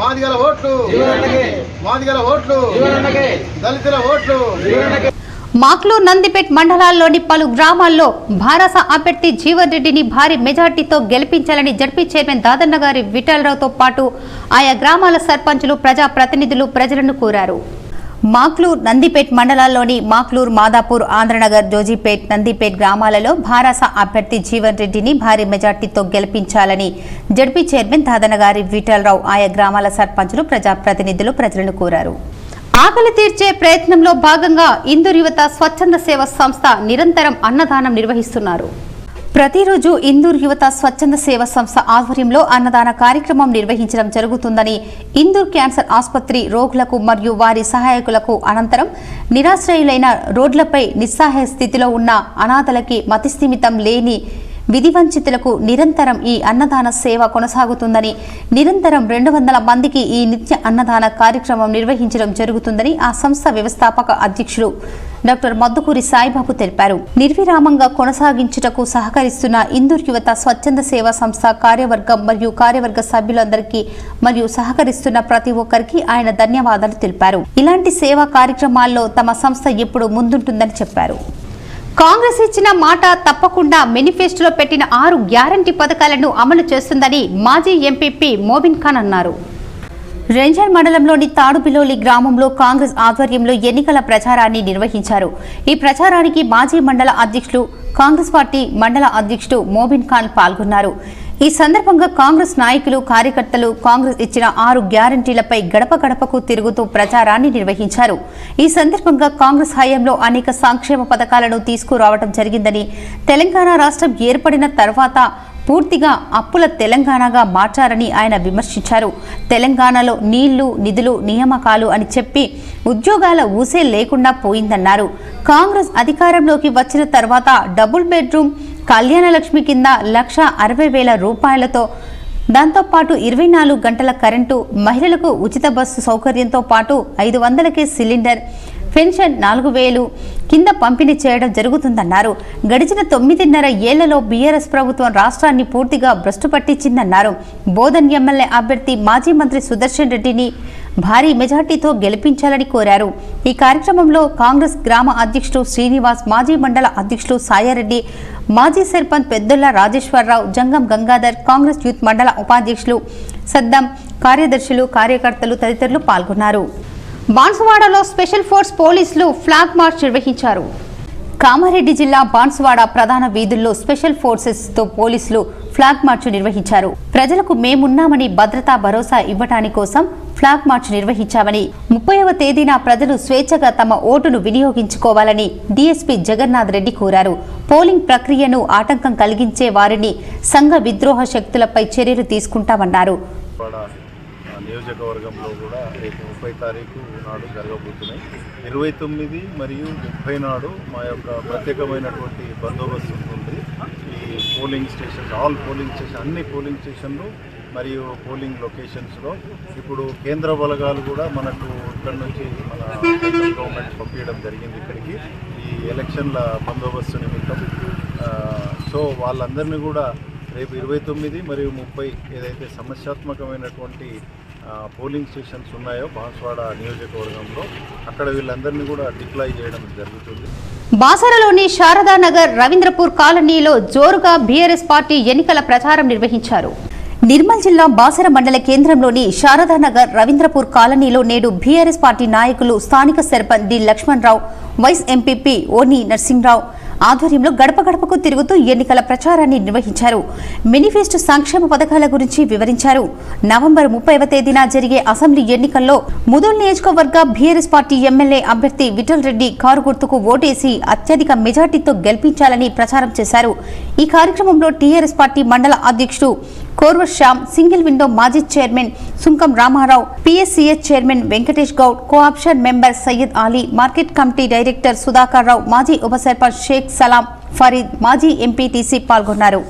మాదిగల ఓట్లు, మాదిగల ఓట్లు, దళితుల ఓట్లు. మాక్లూర్ నందిపేట్ మండలాల్లోని పలు గ్రామాల్లో భారస అభ్యర్థి జీవన్ రెడ్డిని భారీ మెజార్టీతో గెలిపించాలని జడ్పీ చైర్మన్ దాదన్న గారి విఠలరావుతో పాటు ఆయా గ్రామాల సర్పంచులు ప్రజాప్రతినిధులు ప్రజలను కోరారు. మాక్లూర్ నందిపేట్ మండలాల్లోని మాక్లూర్ మాదాపూర్ ఆంధ్రనగర్ జోజీపేట్ నందిపేట్ గ్రామాలలో భారస అభ్యర్థి జీవన్ రెడ్డిని భారీ మెజార్టీతో గెలిపించాలని జడ్పీ చైర్మన్ దాదన్న గారి విఠలరావు ఆయా గ్రామాల సర్పంచులు ప్రజాప్రతినిధులు ప్రజలను కోరారు. ఆకలి తీర్చే ప్రయత్నంలో భాగంగా ఇందూర్ యువత స్వచ్ఛంద సేవా సంస్థ నిరంతరం అన్నదానం నిర్వహిస్తున్నారు. ప్రతిరోజు ఇందూర్ యువత స్వచ్ఛంద సేవా సంస్థ ఆధ్వర్యంలో అన్నదాన కార్యక్రమం నిర్వహించడం జరుగుతుందని ఇందూర్ క్యాన్సర్ ఆసుపత్రి రోగులకు మరియు వారి సహాయకులకు అనంతరం నిరాశ్రయులైన రోడ్లపై నిస్సహాయ స్థితిలో ఉన్న అనాథలకి మతిస్థిమితం లేని విధివంచితులకు నిరంతరం ఈ అన్నదాన సేవ కొనసాగుతుందని నిరంతరం 200 మందికి ఈ నిత్య అన్నదాన కార్యక్రమం నిర్వహించడం జరుగుతుందని ఆ సంస్థ వ్యవస్థాపక అధ్యక్షులు డాక్టర్ మద్దుకూరి సాయిబాబు తెలిపారు. నిర్విరామంగా కొనసాగించుటకు సహకరిస్తున్న ఇందూర్ యువత స్వచ్ఛంద సేవా సంస్థ కార్యవర్గం మరియు కార్యవర్గ సభ్యులందరికీ మరియు సహకరిస్తున్న ప్రతి ఒక్కరికి ఆయన ధన్యవాదాలు తెలిపారు. ఇలాంటి సేవా కార్యక్రమాల్లో తమ సంస్థ ఎప్పుడు ముందుంటుందని చెప్పారు. కాంగ్రెస్ ఇచ్చిన మాట తప్పకుండా మేనిఫెస్టోలో పెట్టిన 6 గ్యారంటీ పథకాలను అమలు చేస్తుందని మాజీ ఎంపీపీ మోబిన్ ఖాన్ అన్నారు. రేంజర్ మండలంలోని తాడుబిలోలి గ్రామంలో కాంగ్రెస్ ఆధ్వర్యంలో ఎన్నికల ప్రచారాన్ని నిర్వహించారు. ఈ ప్రచారానికి మాజీ మండల అధ్యక్షులు కాంగ్రెస్ పార్టీ మండల అధ్యక్షుడు మోబిన్ ఖాన్ పాల్గొన్నారు. ఈ సందర్భంగా కాంగ్రెస్ నాయకులు కార్యకర్తలు కాంగ్రెస్ ఇచ్చిన 6 గ్యారంటీలపై గడప గడపకు తిరుగుతూ ప్రచారాన్ని నిర్వహించారు. ఈ సందర్భంగా కాంగ్రెస్ హయాంలో అనేక సంక్షేమ పథకాలను తీసుకురావడం జరిగిందని తెలంగాణ రాష్ట్రం ఏర్పడిన తర్వాత పూర్తిగా అప్పుల తెలంగాణగా మార్చారని ఆయన విమర్శించారు. తెలంగాణలో నీళ్లు నిధులు నియామకాలు అని చెప్పి ఉద్యోగాల ఊసే లేకుండా పోయిందన్నారు. కాంగ్రెస్ అధికారంలోకి వచ్చిన తర్వాత డబుల్ బెడ్రూమ్ కళ్యాణ లక్ష్మి కింద 1,60,000 రూపాయలతో దాంతోపాటు 24 గంటల కరెంటు, మహిళలకు ఉచిత బస్సు సౌకర్యంతో పాటు 500కే సిలిండర్, పెన్షన్ 4,000 కింద పంపిణీ చేయడం జరుగుతుందన్నారు. గడిచిన 9.5 ఏళ్లలో బీఆర్ఎస్ ప్రభుత్వం రాష్ట్రాన్ని పూర్తిగా భ్రష్టు పట్టించిందన్నారు. బోధన్ ఎమ్మెల్యే అభ్యర్థి మాజీ మంత్రి సుదర్శన్ రెడ్డిని భారీ మెజార్టీతో గెలిపించాలని కోరారు. ఈ కార్యక్రమంలో కాంగ్రెస్ గ్రామ అధ్యక్షుడు శ్రీనివాస్, మాజీ మండల అధ్యక్షుడు సాయారెడ్డి, మాజీ సర్పంచ్ పెద్దొల్ల రాజేశ్వరరావు, జంగం గంగాధర్, కాంగ్రెస్ యూత్ మండల ఉపాధ్యక్షులు సద్దం, కార్యదర్శులు, కార్యకర్తలు తదితరులు పాల్గొన్నారు. బాన్సువాడలో స్పెషల్ ఫోర్స్ పోలీసులు ఫ్లాగ్ మార్చ్ నిర్వహించారు. కామారెడ్డి జిల్లా బాన్సువాడ ప్రధాన వీధుల్లో స్పెషల్ ఫోర్సెస్ తో పోలీసులు ఫ్లాగ్ మార్చ్ నిర్వహించారు. ప్రజలకు మేమున్నామని భద్రతా భరోసా ఇవ్వటాని కోసం ఫ్లాగ్ మార్చ్ నిర్వహించామని, 30వ తేదీన ప్రజలు స్వేచ్ఛగా తమ ఓటును వినియోగించుకోవాలని డీఎస్పీ జగన్నాథ్ రెడ్డి కోరారు. పోలింగ్ ప్రక్రియను ఆటంకం కలిగించే వారిని సంఘ విద్రోహ శక్తులపై చర్యలు తీసుకుంటామన్నారు. నియోజకవర్గంలో కూడా రేపు 30 తారీఖు నాడు జరగబోతున్నాయి. 29 మరియు 30 నాడు మా యొక్క ప్రత్యేకమైనటువంటి బందోబస్తు ఉంటుంది. ఈ polling stations, all polling station, అన్ని పోలింగ్ స్టేషన్లు మరియు పోలింగ్ లొకేషన్స్లో ఇప్పుడు కేంద్ర బలగాలు కూడా మనకు ఇక్కడ నుంచి మన సెంట్రల్ గవర్నమెంట్ పంపించడం జరిగింది ఇక్కడికి ఈ ఎలక్షన్ల బందోబస్తు నిమిత్తం. సో వాళ్ళందరినీ కూడా రేపు 29 మరియు 30 ఏదైతే సమస్యాత్మకమైనటువంటి పోలింగ్ స్టేషన్స్ ఉన్నాయో బాన్సువాడ నియోజకవర్గంలో అక్కడ వీళ్ళందరినీ కూడా డిప్లాయ్ చేయడం జరుగుతుంది. బాసరలోని శారదానగర్ రవీంద్రపూర్ కాలనీలో జోరుగా బీఆర్ఎస్ పార్టీ ఎన్నికల ప్రచారం నిర్వహించారు. నిర్మల్ జిల్లా బాసర మండల కేంద్రంలోని శారదానగర్ రవీంద్రపూర్ కాలనీలో నేడు బీఆర్ఎస్ పార్టీ నాయకులు, స్థానిక sarpanch D Lakshmanarao, vice MPP ఓని నర్సింగ్రావు ఆధ్వర్యంలో గడప గడపకు తిరుగుతూ ఎన్నికల ప్రచారాన్ని నిర్వహించారు. మేనిఫెస్టో సంక్షేమ పథకాల గురించి వివరించారు. నవంబర్ 30వ తేదీన జరిగే అసెంబ్లీ ఎన్నికల్లో ముదోల్ నియోజకవర్గ బీఆర్ఎస్ పార్టీ ఎమ్మెల్యే అభ్యర్థి విఠల్ రెడ్డి కారు గుర్తుకు ఓటేసి అత్యధిక మెజార్టీతో గెలిపించాలని ప్రచారం చేశారు. ఈ కార్యక్రమంలో టీఆర్ఎస్ పార్టీ మండల అధ్యక్షుడు కోర్వ శ్యామ్, సింగిల్ విండో మాజీ chairman Sunkam Ramarao, PSCS chairman Venkatesh Goud, cooption member Syed Ali, market committee director Sudhakar Rao, మాజీ ఉప సర్పంచ్ షేక్ సలాం ఫరీద్, మాజీ ఎంపీటీసీ పాల్గొన్నారు.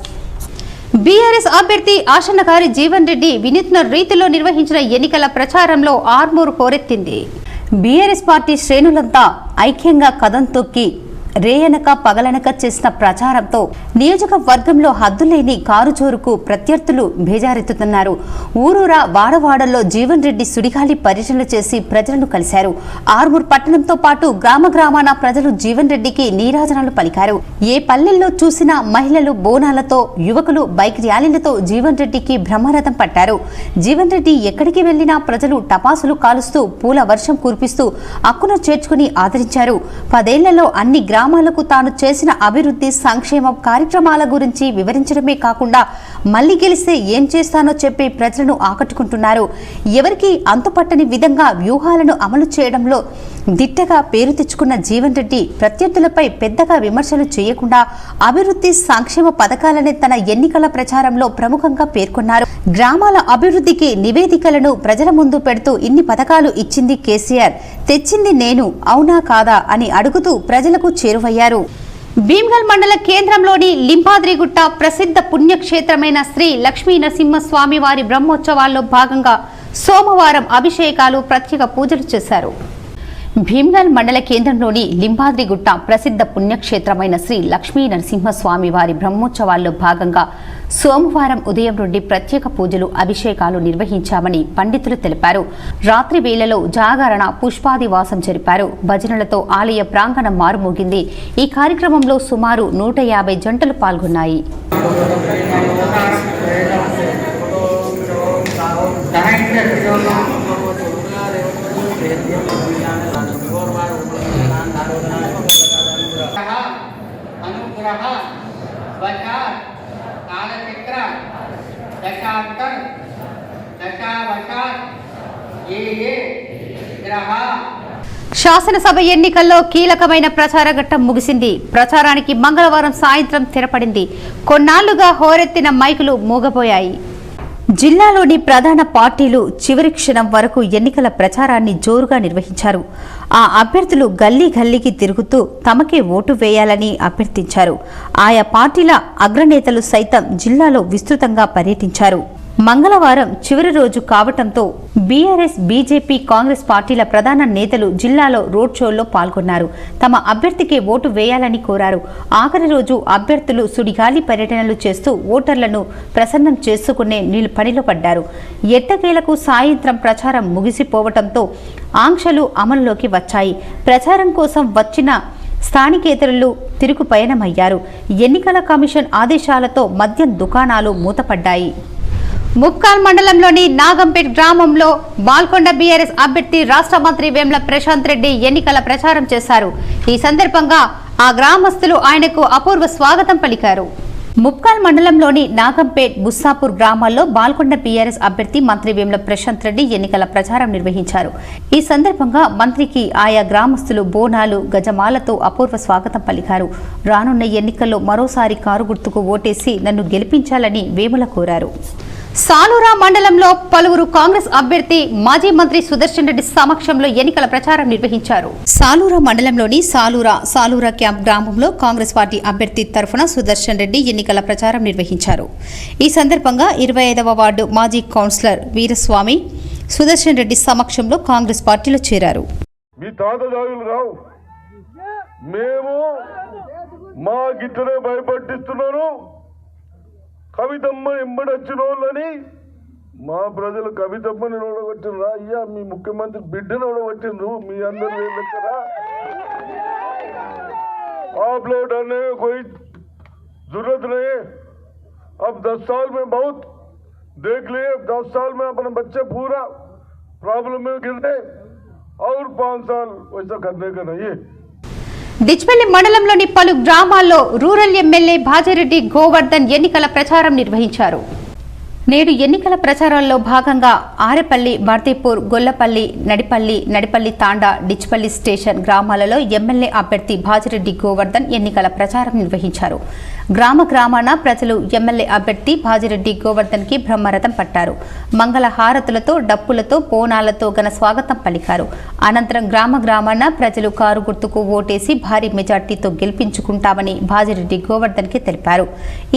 బీఆర్ఎస్ అభ్యర్థి ఆశన్నగారి జీవన్ రెడ్డి వినూత్న రీతిలో నిర్వహించిన ఎన్నికల ప్రచారంలో ఆర్మూరు హోరెత్తింది. బీఆర్ఎస్ పార్టీ శ్రేణులంతా ఐక్యంగా కదం తొక్కి రేయనక పగలనక చేసిన ప్రచారంతో నియోజకవర్గంలో హద్దులేని కారు జోరుకు ప్రత్యర్థులు బేజారెత్తుతున్నారు. ఊరూరా వాడవాడల్లో జీవన్ రెడ్డి సుడిగాలి పర్యటనలు చేసి ప్రజలను కలిశారు. ఆర్మూర్ పట్టణంతో పాటు గ్రామ గ్రామాన ప్రజలు జీవన్ రెడ్డికి నీరాజనాలు పలికారు. ఏ పల్లెల్లో చూసినా మహిళలు బోనాలతో, యువకులు బైక్ ర్యాలీలతో జీవన్ రెడ్డికి బ్రహ్మరథం పట్టారు. జీవన్ రెడ్డి ఎక్కడికి వెళ్లినా ప్రజలు టపాసులు కాలుస్తూ పూల వర్షం కురిపిస్తూ అక్కున చేర్చుకుని ఆదరించారు. 10 ఏళ్లలో అన్ని గ్రామాలకు తాను చేసిన అభివృద్ధి సంక్షేమ కార్యక్రమాల గురించి వివరించడమే కాకుండా మళ్లీ గెలిస్తే ఏం చేస్తానో చెప్పి ప్రజలను ఆకట్టుకుంటున్నారు. ఎవరికి అంతుపట్టని విధంగా వ్యూహాలను అమలు చేయడంలో దిట్టగా పేరు తెచ్చుకున్న జీవన్ రెడ్డి ప్రత్యర్థులపై పెద్దగా విమర్శలు చేయకుండా అభివృద్ధి సంక్షేమ పథకాలనే తన ఎన్నికల ప్రచారంలో ప్రముఖంగా పేర్కొన్నారు. గ్రామాల అభివృద్ధికి నివేదికలను ప్రజల ముందు పెడుతూ ఇన్ని పథకాలు ఇచ్చింది కేసీఆర్, తెచ్చింది నేను, అవునా కాదా అని అడుగుతూ ప్రజలకు చేరువయ్యారు. భీమ్గల్ మండల కేంద్రంలోని లింబాద్రిగుట్ట ప్రసిద్ధ పుణ్యక్షేత్రమైన శ్రీ లక్ష్మీ నరసింహస్వామి వారి బ్రహ్మోత్సవాల్లో భాగంగా సోమవారం అభిషేకాలు, ప్రత్యేక పూజలు చేశారు. భీమ్గల్ మండల కేంద్రంలోని లింబాద్రిగుట్ట ప్రసిద్ధ పుణ్యక్షేత్రమైన శ్రీ లక్ష్మీ నరసింహస్వామి వారి బ్రహ్మోత్సవాల్లో భాగంగా సోమవారం ఉదయం నుండి ప్రత్యేక పూజలు, అభిషేకాలు నిర్వహించామని పండితులు తెలిపారు. రాత్రి వేళలో జాగరణ, పుష్పాదివాసం జరిపారు. భజనలతో ఆలయ ప్రాంగణం మారుమోగింది. ఈ కార్యక్రమంలో సుమారు 150 జంటలు పాల్గొన్నాయి. శాసనసభ ఎన్నికల్లో కీలకమైన ప్రచార ఘట్టం ముగిసింది. ప్రచారానికి మంగళవారం సాయంత్రం తెరపడింది. కొన్నాళ్లుగా హోరెత్తిన మైకులు మూగపోయాయి. జిల్లాలోని ప్రధాన పార్టీలు చివరి క్షణం వరకు ఎన్నికల ప్రచారాన్ని జోరుగా నిర్వహించారు. ఆ అభ్యర్థులు గల్లీ గల్లీకి తిరుగుతూ తమకే ఓటు వేయాలని అభ్యర్థించారు. ఆయా పార్టీల అగ్రనేతలు సైతం జిల్లాలో విస్తృతంగా పర్యటించారు. మంగళవారం చివరి రోజు కావటంతో బీఆర్ఎస్, బీజేపీ, కాంగ్రెస్ పార్టీల ప్రధాన నేతలు జిల్లాలో రోడ్ షోల్లో పాల్గొన్నారు. తమ అభ్యర్థికి ఓటు వేయాలని కోరారు. ఆఖరి రోజు అభ్యర్థులు సుడిగాలి పర్యటనలు చేస్తూ ఓటర్లను ప్రసన్నం చేసుకునే పనిలో పడ్డారు. ఎట్టకేలకు సాయంత్రం ప్రచారం ముగిసిపోవటంతో ఆంక్షలు అమలులోకి వచ్చాయి. ప్రచారం కోసం వచ్చిన స్థానికేతరులు తిరుగు పయనమయ్యారు. ఎన్నికల కమిషన్ ఆదేశాలతో మద్యం దుకాణాలు మూతపడ్డాయి. ముప్కాల్ మండలంలోని నాగంపేట్ గ్రామంలో బాల్కొండ బీఆర్ఎస్ అభ్యర్థి రాష్ట్ర మంత్రి వేముల ప్రశాంత్ రెడ్డి ఎన్నికల ప్రచారం చేశారు. ఈ సందర్భంగా ఆ గ్రామస్తులు ఆయనకు అపూర్వ స్వాగతం పలికారు. ముప్కాల్ మండలంలోని నాగంపేట్, బుస్సాపూర్ గ్రామాల్లో బాల్కొండ బీఆర్ఎస్ అభ్యర్థి మంత్రి వేముల ప్రశాంత్ రెడ్డి ఎన్నికల ప్రచారం నిర్వహించారు. ఈ సందర్భంగా మంత్రికి ఆయా గ్రామస్తులు బోనాలు, గజమాలతో అపూర్వ స్వాగతం పలికారు. రానున్న ఎన్నికల్లో మరోసారి కారు గుర్తుకు ఓటేసి నన్ను గెలిపించాలని వేముల కోరారు. సాలూరా మండలంలో పలువురు కాంగ్రెస్ అభ్యర్థి మాజీ మంత్రి సుదర్శన్ రెడ్డి సమక్షంలో ఎన్నికల ప్రచారం నిర్వహించారు. సాలూరా మండలంలోని సాలూరా క్యాంప్ గ్రామంలో కాంగ్రెస్ పార్టీ అభ్యర్థి తరఫున సుదర్శన్ రెడ్డి ఎన్నికల ప్రచారం నిర్వహించారు. ఈ సందర్భంగా 25వ వార్డు మాజీ కౌన్సిలర్ వీరస్వామి సుదర్శన్ రెడ్డి సమక్షంలో కాంగ్రెస్ పార్టీలో చేరారు. మీ తాతదారులు రావు, మేము మా గిట్టనే భయపట్టిస్తున్నారు. కవితమ్మ ఎంబడొచ్చిన వాళ్ళని మా ప్రజలు కవితమ్మని ఓడగొట్టినరా? అయ్యా, మీ ముఖ్యమంత్రి బిడ్డను ఓడగొట్టినరు. మీ అందరూ లెక్కరా? आप लोग डरने में कोई जरूरत नहीं है. अब 10 साल में बहुत देख लिए. 10 साल में अपने बच्चे पूरा प्रॉब्लम में गिर गए और 5 साल वैसा करने का नहीं है. డిచ్పల్లి మండలంలోని పలు గ్రామాల్లో రూరల్ ఎమ్మెల్యే భాజిరెడ్డి గోవర్ధన్ ఎన్నికల ప్రచారం నిర్వహించారు. నేడు ఎన్నికల ప్రచారంలో భాగంగా ఆరెపల్లి, బర్దీపూర్, గొల్లపల్లి, నడిపల్లి తాండా, డిచ్పల్లి స్టేషన్ గ్రామాలలో ఎమ్మెల్యే అభ్యర్థి భాజిరెడ్డి గోవర్ధన్ ఎన్నికల ప్రచారం నిర్వహించారు. గ్రామాన ప్రజలు ఎమ్మెల్యే అభ్యర్థి భాజిరెడ్డి గోవర్ధన్ కి బ్రహ్మరథం పట్టారు. మంగళ హారతులతో, డప్పులతో, బోనాలతో ఘన స్వాగతం పలికారు. అనంతరం గ్రామాన ప్రజలు కారు గుర్తుకు ఓటేసి భారీ మెజార్టీతో గెలిపించుకుంటామని భాజిరెడ్డి గోవర్ధన్ కి తెలిపారు.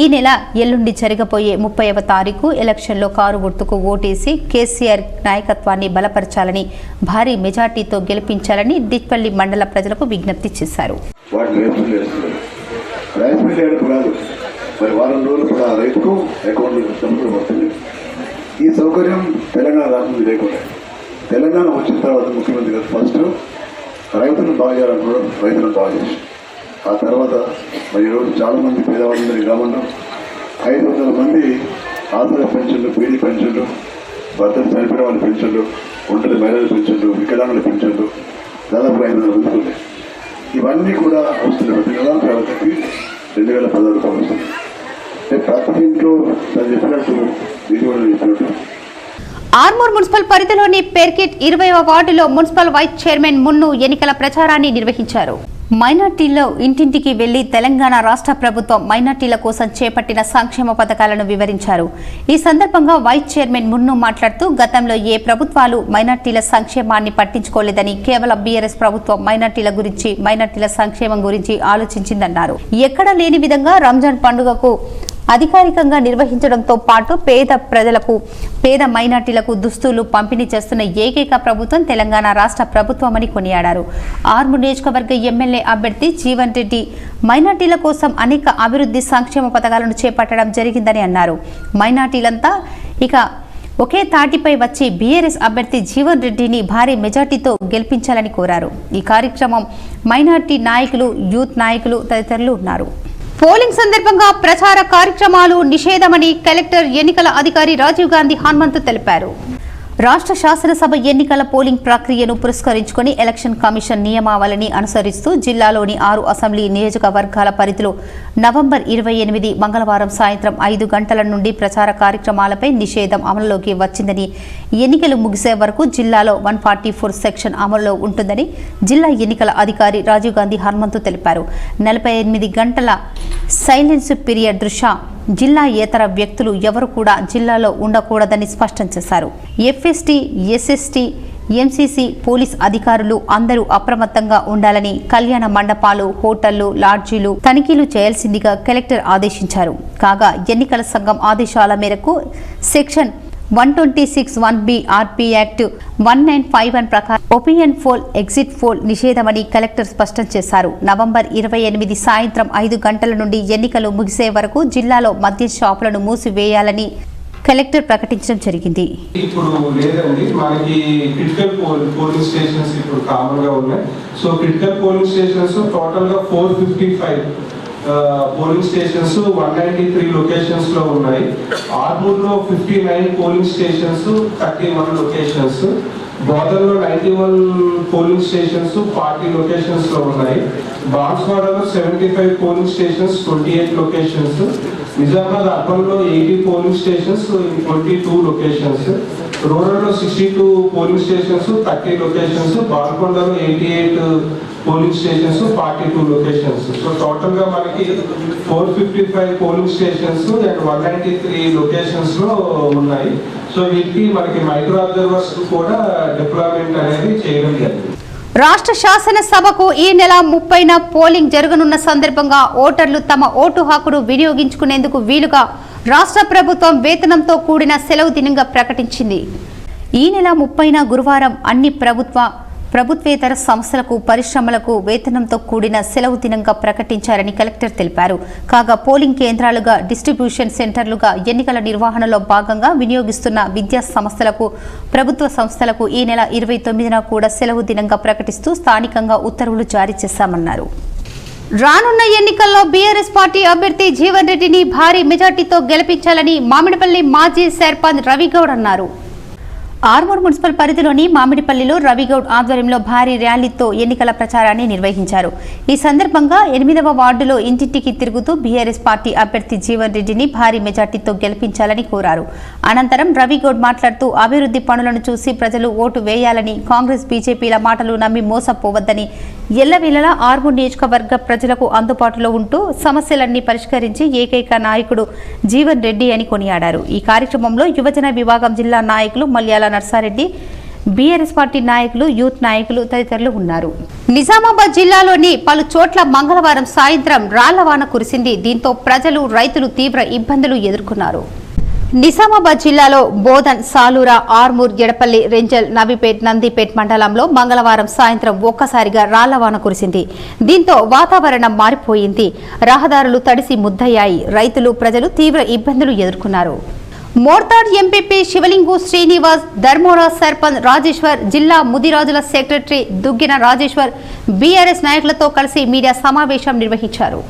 ఈ నెల ఎల్లుండి జరగబోయే 30వ తారీఖు ఎలక్షన్లో కారు గుర్తుకు ఓటేసి కేసీఆర్ నాయకత్వాన్ని బలపరచాలని భారీ మెజార్టీతో గెలిపించాలని దిట్పల్లి మండల ప్రజలకు విజ్ఞప్తి చేశారు. మరి వారం రోజులు కూడా రైతుకు అకౌంట్లో సముద్రం వస్తుంది. ఈ సౌకర్యం తెలంగాణ రాష్ట్రం లేకుండా తెలంగాణ వచ్చిన తర్వాత ముఖ్యమంత్రి గారు ఫస్ట్ రైతులను బాగా చేయాలనుకోవడం, రైతులను బాగా చేసి ఆ తర్వాత మరి ఈరోజు చాలామంది పేదవాళ్ళందరి గ్రామంలో 500 మంది ఆసరా పెన్షన్లు, బీడీ పెన్షన్లు, భర్తలు చనిపోయిన వాళ్ళ పెన్షన్లు, ఒంటరి మహిళల పెన్షన్లు, వికలాంగుల పెన్షన్లు దాదాపు 500 మందికి ఉన్నాయి. ఇవన్నీ కూడా వస్తున్నాయి. ప్రతి నెల ప్రవర్తకి 2016 రూపాయలు వస్తుంది. ప్రతి ఇంట్లో తను చెప్పినట్టు వీడియోలో చెప్పినట్టు ఆర్మూర్ మున్సిపల్ పరిధిలోని పెర్కిట్ 20వ వార్డులో మున్సిపల్ వైస్ చైర్మన్ మున్ను ఎన్నికల ప్రచారాన్ని నిర్వహించారు. మైనార్టీల్లో ఇంటింటికి వెళ్లి తెలంగాణ రాష్ట్ర ప్రభుత్వం మైనార్టీల కోసం చేపట్టిన సంక్షేమ పథకాలను వివరించారు. ఈ సందర్భంగా వైస్ చైర్మన్ మున్ను మాట్లాడుతూ గతంలో ఏ ప్రభుత్వాలు మైనార్టీల సంక్షేమాన్ని పట్టించుకోలేదని, కేవలం బీఆర్ఎస్ ప్రభుత్వం మైనార్టీల గురించి, మైనార్టీల సంక్షేమం గురించి ఆలోచించిందన్నారు. ఎక్కడా లేని విధంగా రంజాన్ పండుగకు అధికారికంగా నిర్వహించడంతో పాటు పేద మైనార్టీలకు దుస్తులు పంపిణీ చేస్తున్న ఏకైక ప్రభుత్వం తెలంగాణ రాష్ట్ర ప్రభుత్వమని కొనియాడారు. ఆర్మూర్ నియోజకవర్గ ఎమ్మెల్యే అభ్యర్థి జీవన్ రెడ్డి మైనార్టీల కోసం అనేక అభివృద్ధి సంక్షేమ పథకాలను చేపట్టడం జరిగిందని అన్నారు. మైనార్టీలంతా ఇక ఒకే తాటిపై వచ్చి బీఆర్ఎస్ అభ్యర్థి జీవన్ రెడ్డిని భారీ మెజార్టీతో గెలిపించాలని కోరారు. ఈ కార్యక్రమం మైనార్టీ నాయకులు, యూత్ నాయకులు తదితరులు ఉన్నారు. పోలింగ్ సందర్భంగా ప్రచార కార్యక్రమాలు నిషేధమని కలెక్టర్ ఎన్నికల అధికారి రాజీవ్ గాంధీ హనుమంతు తెలిపారు. రాష్ట్ర శాసనసభ ఎన్నికల పోలింగ్ ప్రక్రియను పురస్కరించుకుని ఎలక్షన్ కమిషన్ నియమావళిని అనుసరిస్తూ జిల్లాలోని 6 అసెంబ్లీ నియోజకవర్గాల పరిధిలో నవంబర్ 28 మంగళవారం సాయంత్రం 5 గంటల నుండి ప్రచార కార్యక్రమాలపై నిషేధం అమలులోకి వచ్చిందని, ఎన్నికలు ముగిసే వరకు జిల్లాలో 144 సెక్షన్ అమలులో ఉంటుందని జిల్లా ఎన్నికల అధికారి రాజీవ్ గాంధీ హనుమంతు తెలిపారు. 48 గంటల సైలెన్స్ పీరియడ్ దృష్ట్యా జిల్లాయేతర వ్యక్తులు ఎవరు కూడా జిల్లాలో ఉండకూడదని స్పష్టం చేశారు. ఎఫ్ఎస్టీ, ఎస్ఎస్టీ, ఎంసీసీ పోలీస్ అధికారులు అందరూ అప్రమత్తంగా ఉండాలని, కళ్యాణ మండపాలు, హోటళ్లు, లాడ్జీలు తనిఖీలు చేయాల్సిందిగా కలెక్టర్ ఆదేశించారు. కాగా ఎన్నికల సంఘం ఆదేశాల మేరకు సెక్షన్ 126(1)B ఆర్పీ యాక్ట్ 1951 ప్రకారం ఒపినియన్ పోల్, ఎగ్జిట్ పోల్ నిషేధమని కలెక్టర్ స్పష్టం చేశారు. నవంబర్ 28 సాయంత్రం 5 గంటల నుండి ఎన్నికలు ముగిసే వరకు జిల్లాలో మద్యం షాపులను మూసివేయాలని కలెక్టర్ ప్రకటించడం జరిగింది. ఇప్పుడు లేదండి, మనకి క్రిటికల్ పోలింగ్ స్టేషన్స్ ఇప్పుడు కామన్ గా ఉన్నాయి. So critical polling stations total గా 455 పోలింగ్ స్టేషన్స్ 193 లొకేషన్స్ లో ఉన్నాయి. ఆర్మూర్లో 59 పోలింగ్ స్టేషన్స్ 31 లొకేషన్స్, బోధన్లో 91 పోలింగ్ స్టేషన్స్ 40 లొకేషన్స్ లో ఉన్నాయి. బాన్స్వాడలో 75 పోలింగ్ స్టేషన్స్ 28 లొకేషన్స్, నిజామాబాద్ అర్బన్లో 80 పోలింగ్ స్టేషన్స్ 22 లొకేషన్స్, రూరల్లో 62 పోలింగ్ స్టేషన్స్ 30 లొకేషన్స్, బాల్కొండలో 88 polling stations 42 locations. So total గా మనకి 455 పోలింగ్ స్టేషన్స్ అండ్ 193 లొకేషన్స్ లో ఉన్నాయి. సో వీటికి మనకి మైక్రో అబ్జర్వర్స్ కూడా డిప్లాయ్మెంట్ అనేది చేయడం జరిగింది. రాష్ట్ర శాసనసభకు ఈ నెల 30న పోలింగ్ జరగనున్న సందర్భంగా ఓటర్లు తమ ఓటు హక్కును వినియోగించుకునేందుకు వీలుగా రాష్ట్ర ప్రభుత్వం వేతనంతో కూడిన సెలవు దినంగా ప్రకటించింది. ఈ నెల 30న గురువారం అన్ని ప్రభుత్వేతర సంస్థలకు, పరిశ్రమలకు వేతనంతో కూడిన సెలవు దినంగా ప్రకటించారని కలెక్టర్ తెలిపారు. కాగా పోలింగ్ కేంద్రాలుగా, డిస్ట్రిబ్యూషన్ సెంటర్లుగా ఎన్నికల నిర్వహణలో భాగంగా వినియోగిస్తున్న విద్యా సంస్థలకు, ప్రభుత్వ సంస్థలకు ఈ నెల 29న కూడా సెలవు దినంగా ప్రకటిస్తూ స్థానికంగా ఉత్తర్వులు జారీ చేశామన్నారు. రానున్న ఎన్నికల్లో బీఆర్ఎస్ పార్టీ అభ్యర్థి జీవన్ రెడ్డిని భారీ మెజార్టీతో గెలిపించాలని మామిడిపల్లి మాజీ సర్పంచ్ రవిగౌడ్ అన్నారు. ఆర్మూర్ మున్సిపల్ పరిధిలోని మామిడిపల్లిలో రవిగౌడ్ ఆధ్వర్యంలో భారీ ర్యాలీతో ఎన్నికల ప్రచారాన్ని నిర్వహించారు. ఈ సందర్భంగా 8వ వార్డులో ఇంటింటికి తిరుగుతూ బీఆర్ఎస్ పార్టీ అభ్యర్థి జీవన్ రెడ్డిని భారీ మెజార్టీతో గెలిపించాలని కోరారు. అనంతరం రవిగౌడ్ మాట్లాడుతూ అభివృద్ధి పనులను చూసి ప్రజలు ఓటు వేయాలని, కాంగ్రెస్, బీజేపీల మాటలు నమ్మి మోసపోవద్దని, ఎల్లవేళలా ఆర్మూర్ నియోజకవర్గ ప్రజలకు అందుబాటులో ఉంటూ సమస్యలన్నీ పరిష్కరించి ఏకైక నాయకుడు జీవన్ రెడ్డి అని కొనియాడారు. ఈ కార్యక్రమంలో యువజన విభాగం జిల్లా నాయకులు మల్యాల నర్సారెడ్డి, బీఆర్ఎస్ పార్టీ నాయకులు, యూత్ నాయకులు తదితరులు ఉన్నారు. నిజామాబాద్ జిల్లాలోని పలు చోట్ల మంగళవారం సాయంత్రం రాళ్లవాన కురిసింది. దీంతో ప్రజలు, రైతులు తీవ్ర ఇబ్బందులు ఎదుర్కొన్నారు. నిజామాబాద్ జిల్లాలో బోధన్, సాలూర, ఆర్మూర్, ఎడపల్లి, రెంజల్, నవీపేట్, నందిపేట్ మండలంలో మంగళవారం సాయంత్రం ఒక్కసారిగా రాళ్లవాన కురిసింది. దీంతో వాతావరణం మారిపోయింది. రహదారులు తడిసి ముద్దయ్యాయి. రైతులు, ప్రజలు తీవ్ర ఇబ్బందులు ఎదుర్కొన్నారు. మోర్తాడ్ ఎంపీపీ శివలింగు శ్రీనివాస్, ధర్మోరా సర్పంచ్ రాజేశ్వర్, జిల్లా ముదిరాజుల సెక్రటరీ దుగ్గిన రాజేశ్వర్ బీఆర్ఎస్ నాయకులతో కలిసి మీడియా సమావేశం నిర్వహించారు.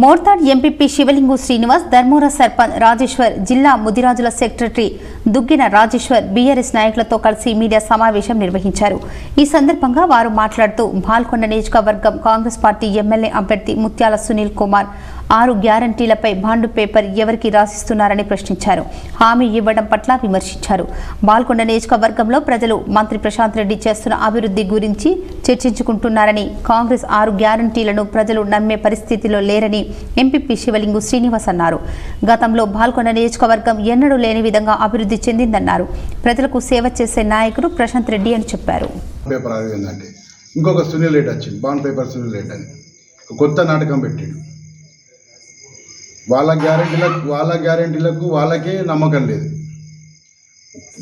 మోర్తాడ్ ఎంపీపీ శివలింగు శ్రీనివాస్, ధర్మోరా సర్పంచ్ రాజేశ్వర్, జిల్లా ముదిరాజుల సెక్రటరీ దుగ్గిన రాజేశ్వర్ బీఆర్ఎస్ నాయకులతో కలిసి మీడియా సమావేశం నిర్వహించారు. ఈ సందర్భంగా వారు మాట్లాడుతూ బాల్కొండ నియోజకవర్గం కాంగ్రెస్ పార్టీ ఎమ్మెల్యే అభ్యర్థి ముత్యాల సునీల్ కుమార్ 6 గ్యారంటీలపై బాండ్ పేపర్ ఎవరికి రాసిస్తున్నారని ప్రశ్నించారు. హామీ ఇవ్వడం పట్ల విమర్శించారు. బాల్కొండ నియోజకవర్గంలో ప్రజలు మంత్రి ప్రశాంత్ రెడ్డి చేస్తున్న అభివృద్ధి గురించి చర్చించుకుంటున్నారని, కాంగ్రెస్ 6 గ్యారంటీలను ప్రజలు నమ్మే పరిస్థితిలో లేరని ఎంపీపీ శివలింగు శ్రీనివాస్ అన్నారు. గతంలో బాల్కొండ నియోజకవర్గం ఎన్నడూ లేని విధంగా అభివృద్ధి చెందిందన్నారు. ప్రజలకు సేవ చేసే నాయకుడు ప్రశాంత్ రెడ్డి అని చెప్పారు. ఇంకొక సునీల్ రెడ్డి వచ్చింది, బాండ్ పేపర్ సునీల్ రెడ్డి అని కొత్త నాటకం పెట్టాడు. వాళ్ళ గ్యారెంటీలకు వాళ్ళకే నమ్మకం లేదు.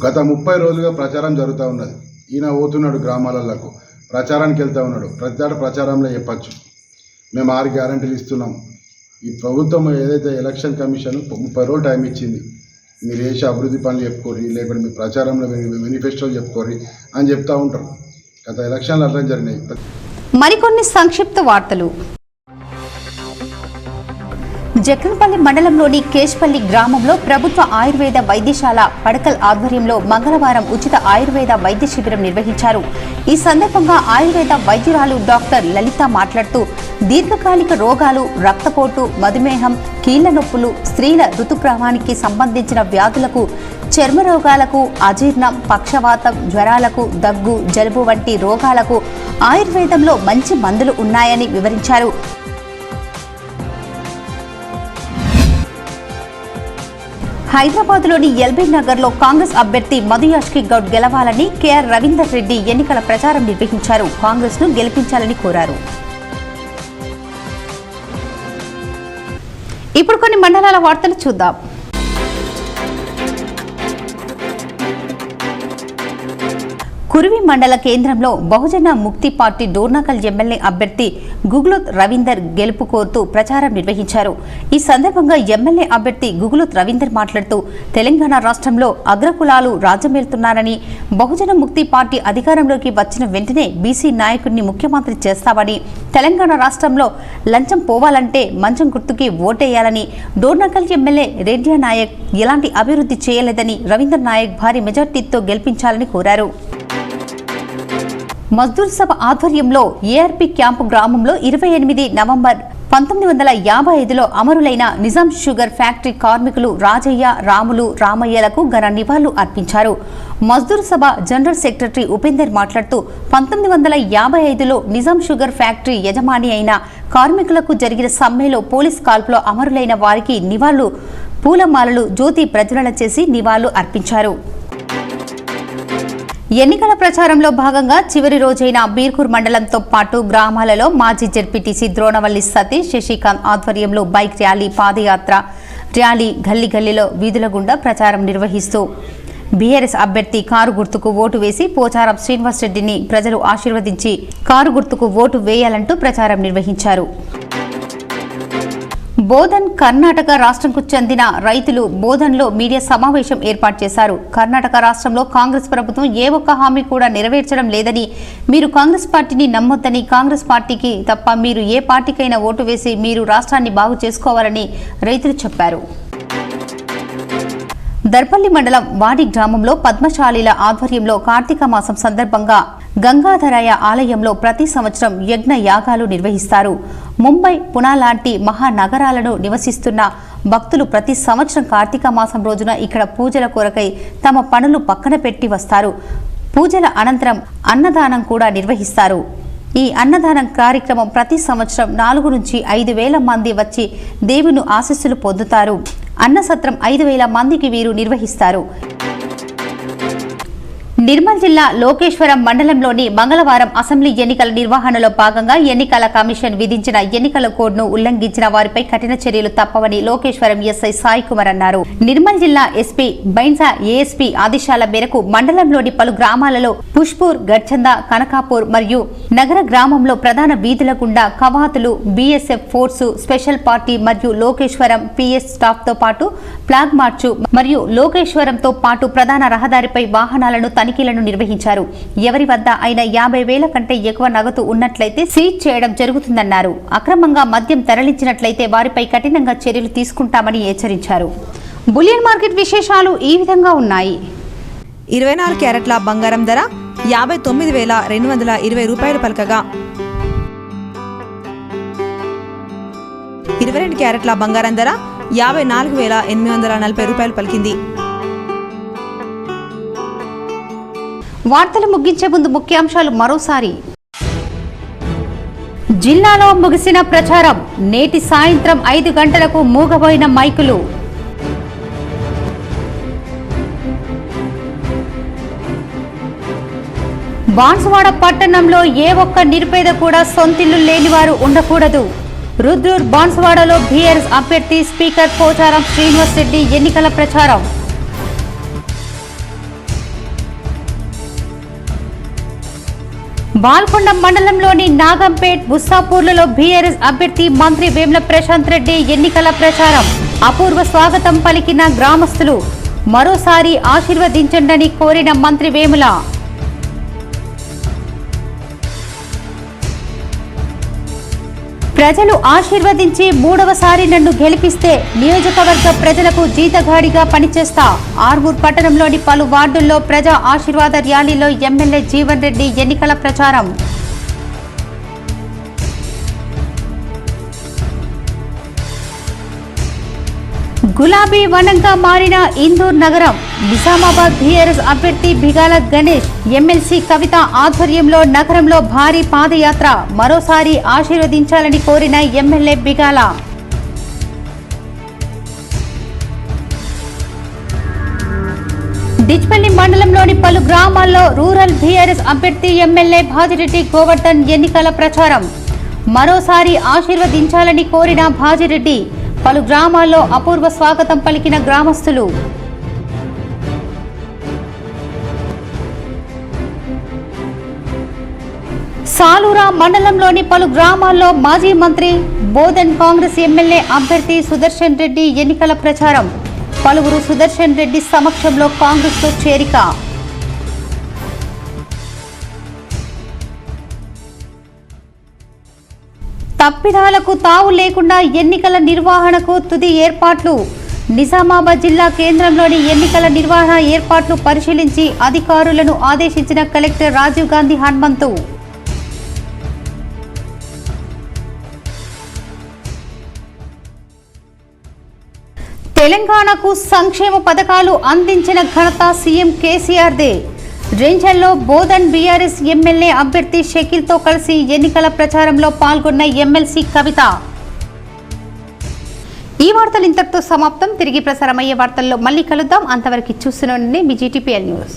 గత 30 రోజులుగా ప్రచారం జరుగుతూ ఉన్నది. ఈయన పోతున్నాడు గ్రామాలకు, ప్రచారానికి వెళ్తూ ఉన్నాడు. ప్రచారంలో చెప్పచ్చు మేము 6 గ్యారెంటీలు ఇస్తున్నాం. ఈ ప్రభుత్వం ఏదైతే ఎలక్షన్ కమిషన్ 30 రోజులు టైం ఇచ్చింది, మీరు చేసే అభివృద్ధి పనులు చెప్పుకోరి, లేకపోతే మీ ప్రచారంలో మేనిఫెస్టోలు చెప్పుకోరి అని చెప్తూ ఉంటారు. గత ఎలక్షన్లు అట్లా జరిగినాయి. మరికొన్ని సంక్షిప్త వార్తలు. జక్రన్పల్లి మండలంలోని కేష్పల్లి గ్రామంలో ప్రభుత్వ ఆయుర్వేద వైద్యశాల పడకల్ ఆధ్వర్యంలో మంగళవారం ఉచిత ఆయుర్వేద వైద్య శిబిరం నిర్వహించారు. ఈ సందర్భంగా ఆయుర్వేద వైద్యురాలు డాక్టర్ లలిత మాట్లాడుతూ దీర్ఘకాలిక రోగాలు, రక్తపోటు, మధుమేహం, కీళ్ల నొప్పులు, స్త్రీల ఋతుక్రమానికి సంబంధించిన వ్యాధులకు, చర్మ రోగాలకు, అజీర్ణం, పక్షవాతం, జ్వరాలకు, దగ్గు, జలుబు వంటి రోగాలకు ఆయుర్వేదంలో మంచి మందులు ఉన్నాయని వివరించారు. హైదరాబాద్లోని ఎల్బీ నగర్లో కాంగ్రెస్ అభ్యర్థి మధుయాష్కి గౌడ్ గెలవాలని కేఆర్ రవీందర్ రెడ్డి ఎన్నికల ప్రచారం నిర్వహించారు. కాంగ్రెస్ ను గెలిపించాలని కోరారు. ఇప్పుడు కొన్ని మండలాల వార్తలు చూద్దాం. కురివి మండల కేంద్రంలో బహుజన ముక్తి పార్టీ డోర్నకల్ ఎమ్మెల్యే అభ్యర్థి గుగులోత్ రవీందర్ గెలుపు కోరుతూ ప్రచారం నిర్వహించారు. ఈ సందర్భంగా ఎమ్మెల్యే అభ్యర్థి గుగులోత్ రవీందర్ మాట్లాడుతూ తెలంగాణ రాష్ట్రంలో అగ్రకులాలు రాజ్యమేలుతున్నారని, బహుజన ముక్తి పార్టీ అధికారంలోకి వచ్చిన వెంటనే బీసీ నాయకుడిని ముఖ్యమంత్రి చేస్తామని, తెలంగాణ రాష్ట్రంలో లంచం పోవాలంటే మంచం గుర్తుకి ఓటేయాలని, డోర్నకల్ ఎమ్మెల్యే రెడ్డి నాయక్ ఎలాంటి అభివృద్ధి చేయలేదని రవీందర్ నాయక్ భారీ మెజార్టీతో గెలిపించాలని కోరారు. మజ్దూర్ సభ ఆధ్వర్యంలో ఏఆర్పీ క్యాంపు గ్రామంలో 28 నవంబర్ 1955లో అమరులైన నిజాం షుగర్ ఫ్యాక్టరీ కార్మికులు రాజయ్య, రాములు, రామయ్యలకు ఘన నివాళులు అర్పించారు. మజ్దూర్ సభ జనరల్ సెక్రటరీ ఉపేందర్ మాట్లాడుతూ 1955లో నిజాం షుగర్ ఫ్యాక్టరీ యజమాని అయిన కార్మికులకు జరిగిన సమ్మెలో పోలీస్ కాల్పులో అమరులైన వారికి నివాళులు, పూలమాలలు, జ్యోతి ప్రజ్వలన చేసి నివాళులు అర్పించారు. ఎన్నికల ప్రచారంలో భాగంగా చివరి రోజైన బీర్కూర్ మండలంతో పాటు గ్రామాలలో మాజీ జెడ్పీటీసీ ద్రోణవల్లి సతీష్, శశికాంత్ ఆధ్వర్యంలో బైక్ ర్యాలీ, పాదయాత్ర ర్యాలీ, గల్లీ గల్లీలో వీధుల గుండా ప్రచారం నిర్వహిస్తూ బీఆర్ఎస్ అభ్యర్థి కారు గుర్తుకు ఓటు వేసి పోచారం శ్రీనివాస్ రెడ్డిని ప్రజలు ఆశీర్వదించి కారు గుర్తుకు ఓటు వేయాలంటూ ప్రచారం నిర్వహించారు. బోధన్ కర్ణాటక రాష్ట్రంకు చెందిన రైతులు బోధన్లో మీడియా సమావేశం ఏర్పాటు చేశారు. కర్ణాటక రాష్ట్రంలో కాంగ్రెస్ ప్రభుత్వం ఏ ఒక్క హామీ కూడా నెరవేర్చడం లేదని, మీరు కాంగ్రెస్ పార్టీని నమ్మొద్దని, కాంగ్రెస్ పార్టీకి తప్ప మీరు ఏ పార్టీకైనా ఓటు వేసి మీరు రాష్ట్రాన్ని బాగు చేసుకోవాలని రైతులు చెప్పారు. దర్పల్లి మండలం వాడి గ్రామంలో పద్మశాలీల ఆధ్వర్యంలో కార్తీక మాసం సందర్భంగా గంగాధరాయ ఆలయంలో ప్రతి సంవత్సరం యజ్ఞ యాగాలు నిర్వహిస్తారు. ముంబై, పునా లాంటి మహానగరాలను నివసిస్తున్న భక్తులు ప్రతి సంవత్సరం కార్తీక మాసం రోజున ఇక్కడ పూజల కొరకై తమ పనులు పక్కన పెట్టి వస్తారు. పూజల అనంతరం అన్నదానం కూడా నిర్వహిస్తారు. ఈ అన్నదానం కార్యక్రమం ప్రతి సంవత్సరం 4 నుంచి 5 వేల మంది వచ్చి దేవుని ఆశీస్సులు పొందుతారు. అన్నసత్రం 5,000 మందికి వీరు నిర్వహిస్తారు. నిర్మల్ జిల్లా లోకేశ్వరం మండలంలోని మంగళవారం అసెంబ్లీ ఎన్నికల నిర్వహణలో భాగంగా ఎన్నికల కమిషన్ విధించిన ఎన్నికల కోడ్ను ఉల్లంఘించిన వారిపై కఠిన చర్యలు తప్పవని లోకేశ్వరం ఎస్ఐ సాయి కుమార్ అన్నారు. నిర్మల్ జిల్లా ఎస్పీ బైన్సా ఏఎస్పీ ఆదేశాల మేరకు మండలంలోని పలు గ్రామాలలో పుష్పూర్, గడ్చంద, కనకాపూర్ మరియు నగర గ్రామంలో ప్రధాన వీధుల గుండా కవాతులు, బీఎస్ఎఫ్ ఫోర్సు, స్పెషల్ పార్టీ మరియు లోకేశ్వరం పిఎస్ స్టాఫ్ తో పాటు ఫ్లాగ్ మార్చు మరియు లోకేశ్వరంతో పాటు ప్రధాన రహదారిపై వాహనాలను తనిఖీలను నిర్వహించారు. ఎవరి వద్ద అయినా 50,000 కంటే ఎక్కువ నగదు ఉన్నట్లయితే సీజ్ చేయడం జరుగుతుందన్నారు. అక్రమంగా మద్యం తరలించినట్లయితే వారిపై కఠినంగా చర్యలు తీసుకుంటామని హెచ్చరించారు. బులియన్ మార్కెట్ విశేషాలు ఈ విధంగా ఉన్నాయి. 24 క్యారెట్ల బంగారం ధర 59,220 రూపాయలు పలకగా 22 క్యారెట్ల బంగారం ధర 54,840 రూపాయలు పలికింది. వార్తలు ముగించే ముందు ముఖ్యాంశాలు మరోసారి. జిల్లాలో ముగిసిన ప్రచారం. నేటి సాయంత్రం 5 గంటలకు మూగబోయిన మైకులు. బాన్సువాడ పట్టణంలో ఏ ఒక్క నిరుపేద కూడా సొంతిల్లు లేనివారు ఉండకూడదు. రుద్రూర్ బాన్సువాడలో బీఆర్ఎస్ అభ్యర్థి స్పీకర్ పోచారం శ్రీనివాస్ రెడ్డి ఎన్నికల ప్రచారం. బాల్కొండ మండలంలోని నాగంపేట్, బుస్సాపూర్లలో బీఆర్ఎస్ అభ్యర్థి మంత్రి వేముల ప్రశాంత్ రెడ్డి ఎన్నికల ప్రచారం. అపూర్వ స్వాగతం పలికిన గ్రామస్తులు. మరోసారి ఆశీర్వదించండని కోరిన మంత్రి వేముల. ప్రజలు ఆశీర్వదించి 3వసారి నన్ను గెలిపిస్తే నియోజకవర్గ ప్రజలకు జీతగాడిగా పనిచేస్తా. ఆర్మూర్ పట్టణంలోని పలు వార్డుల్లో ప్రజా ఆశీర్వాద ర్యాలీలో ఎమ్మెల్యే జీవన్ రెడ్డి ఎన్నికల ప్రచారం. గులాబీ వనంగా మారిన ఇందూర్ నగరం. నిజామాబాద్ బీఆర్ఎస్ అభ్యర్థి బిగాల గణేష్, ఎమ్మెల్సీ కవిత ఆధ్వర్యంలో నగరంలో భారీ పాదయాత్ర. మరోసారి ఆశీర్వదించాలని కోరిన ఎమ్మెల్యే బిగాల. డిచ్పల్లి మండలంలోని పలు గ్రామాల్లో రూరల్ బీఆర్ఎస్ అభ్యర్థి ఎమ్మెల్యే భాజిరెడ్డి గోవర్ధన్ ఎన్నికల ప్రచారం. మరోసారి ఆశీర్వదించాలని కోరిన భాజిరెడ్డి. పలు గ్రామాల్లో అపూర్వ స్వాగతం పలికిన గ్రామస్తులు. సాలూరా మండలంలోని పలు గ్రామాల్లో మాజీ మంత్రి బోధన్ కాంగ్రెస్ ఎమ్మెల్యే అభ్యర్థి సుదర్శన్ రెడ్డి ఎన్నికల ప్రచారం. పలువురు సుదర్శన్ రెడ్డి సమక్షంలో కాంగ్రెస్లో చేరిక. తప్పిదాలకు తావు లేకుండా ఎన్నికల నిర్వహణకు తుది ఏర్పాట్లు. నిజామాబాద్ జిల్లా కేంద్రంలోని ఎన్నికల నిర్వహణ ఏర్పాట్లు పరిశీలించి అధికారులను ఆదేశించిన కలెక్టర్ రాజీవ్ గాంధీ హనుమంతు. తెలంగాణకు సంక్షేమ పథకాలు అందించిన ఘనత సీఎం కేసీఆర్దే. రేంజల్లో బోధన్ బీఆర్ఎస్ ఎమ్మెల్యే అభ్యర్థి షకీల్తో కలిసి ఎన్నికల ప్రచారంలో పాల్గొన్న ఎమ్మెల్సీ కవిత. ఈ వార్తలు ఇంతటితో సమాప్తం. తిరిగి ప్రసారమయ్యే వార్తల్లో మళ్ళీ కలుద్దాం. అంతవరకు చూస్తూనే ఉండండి మీ జీటీపీఎల్ న్యూస్.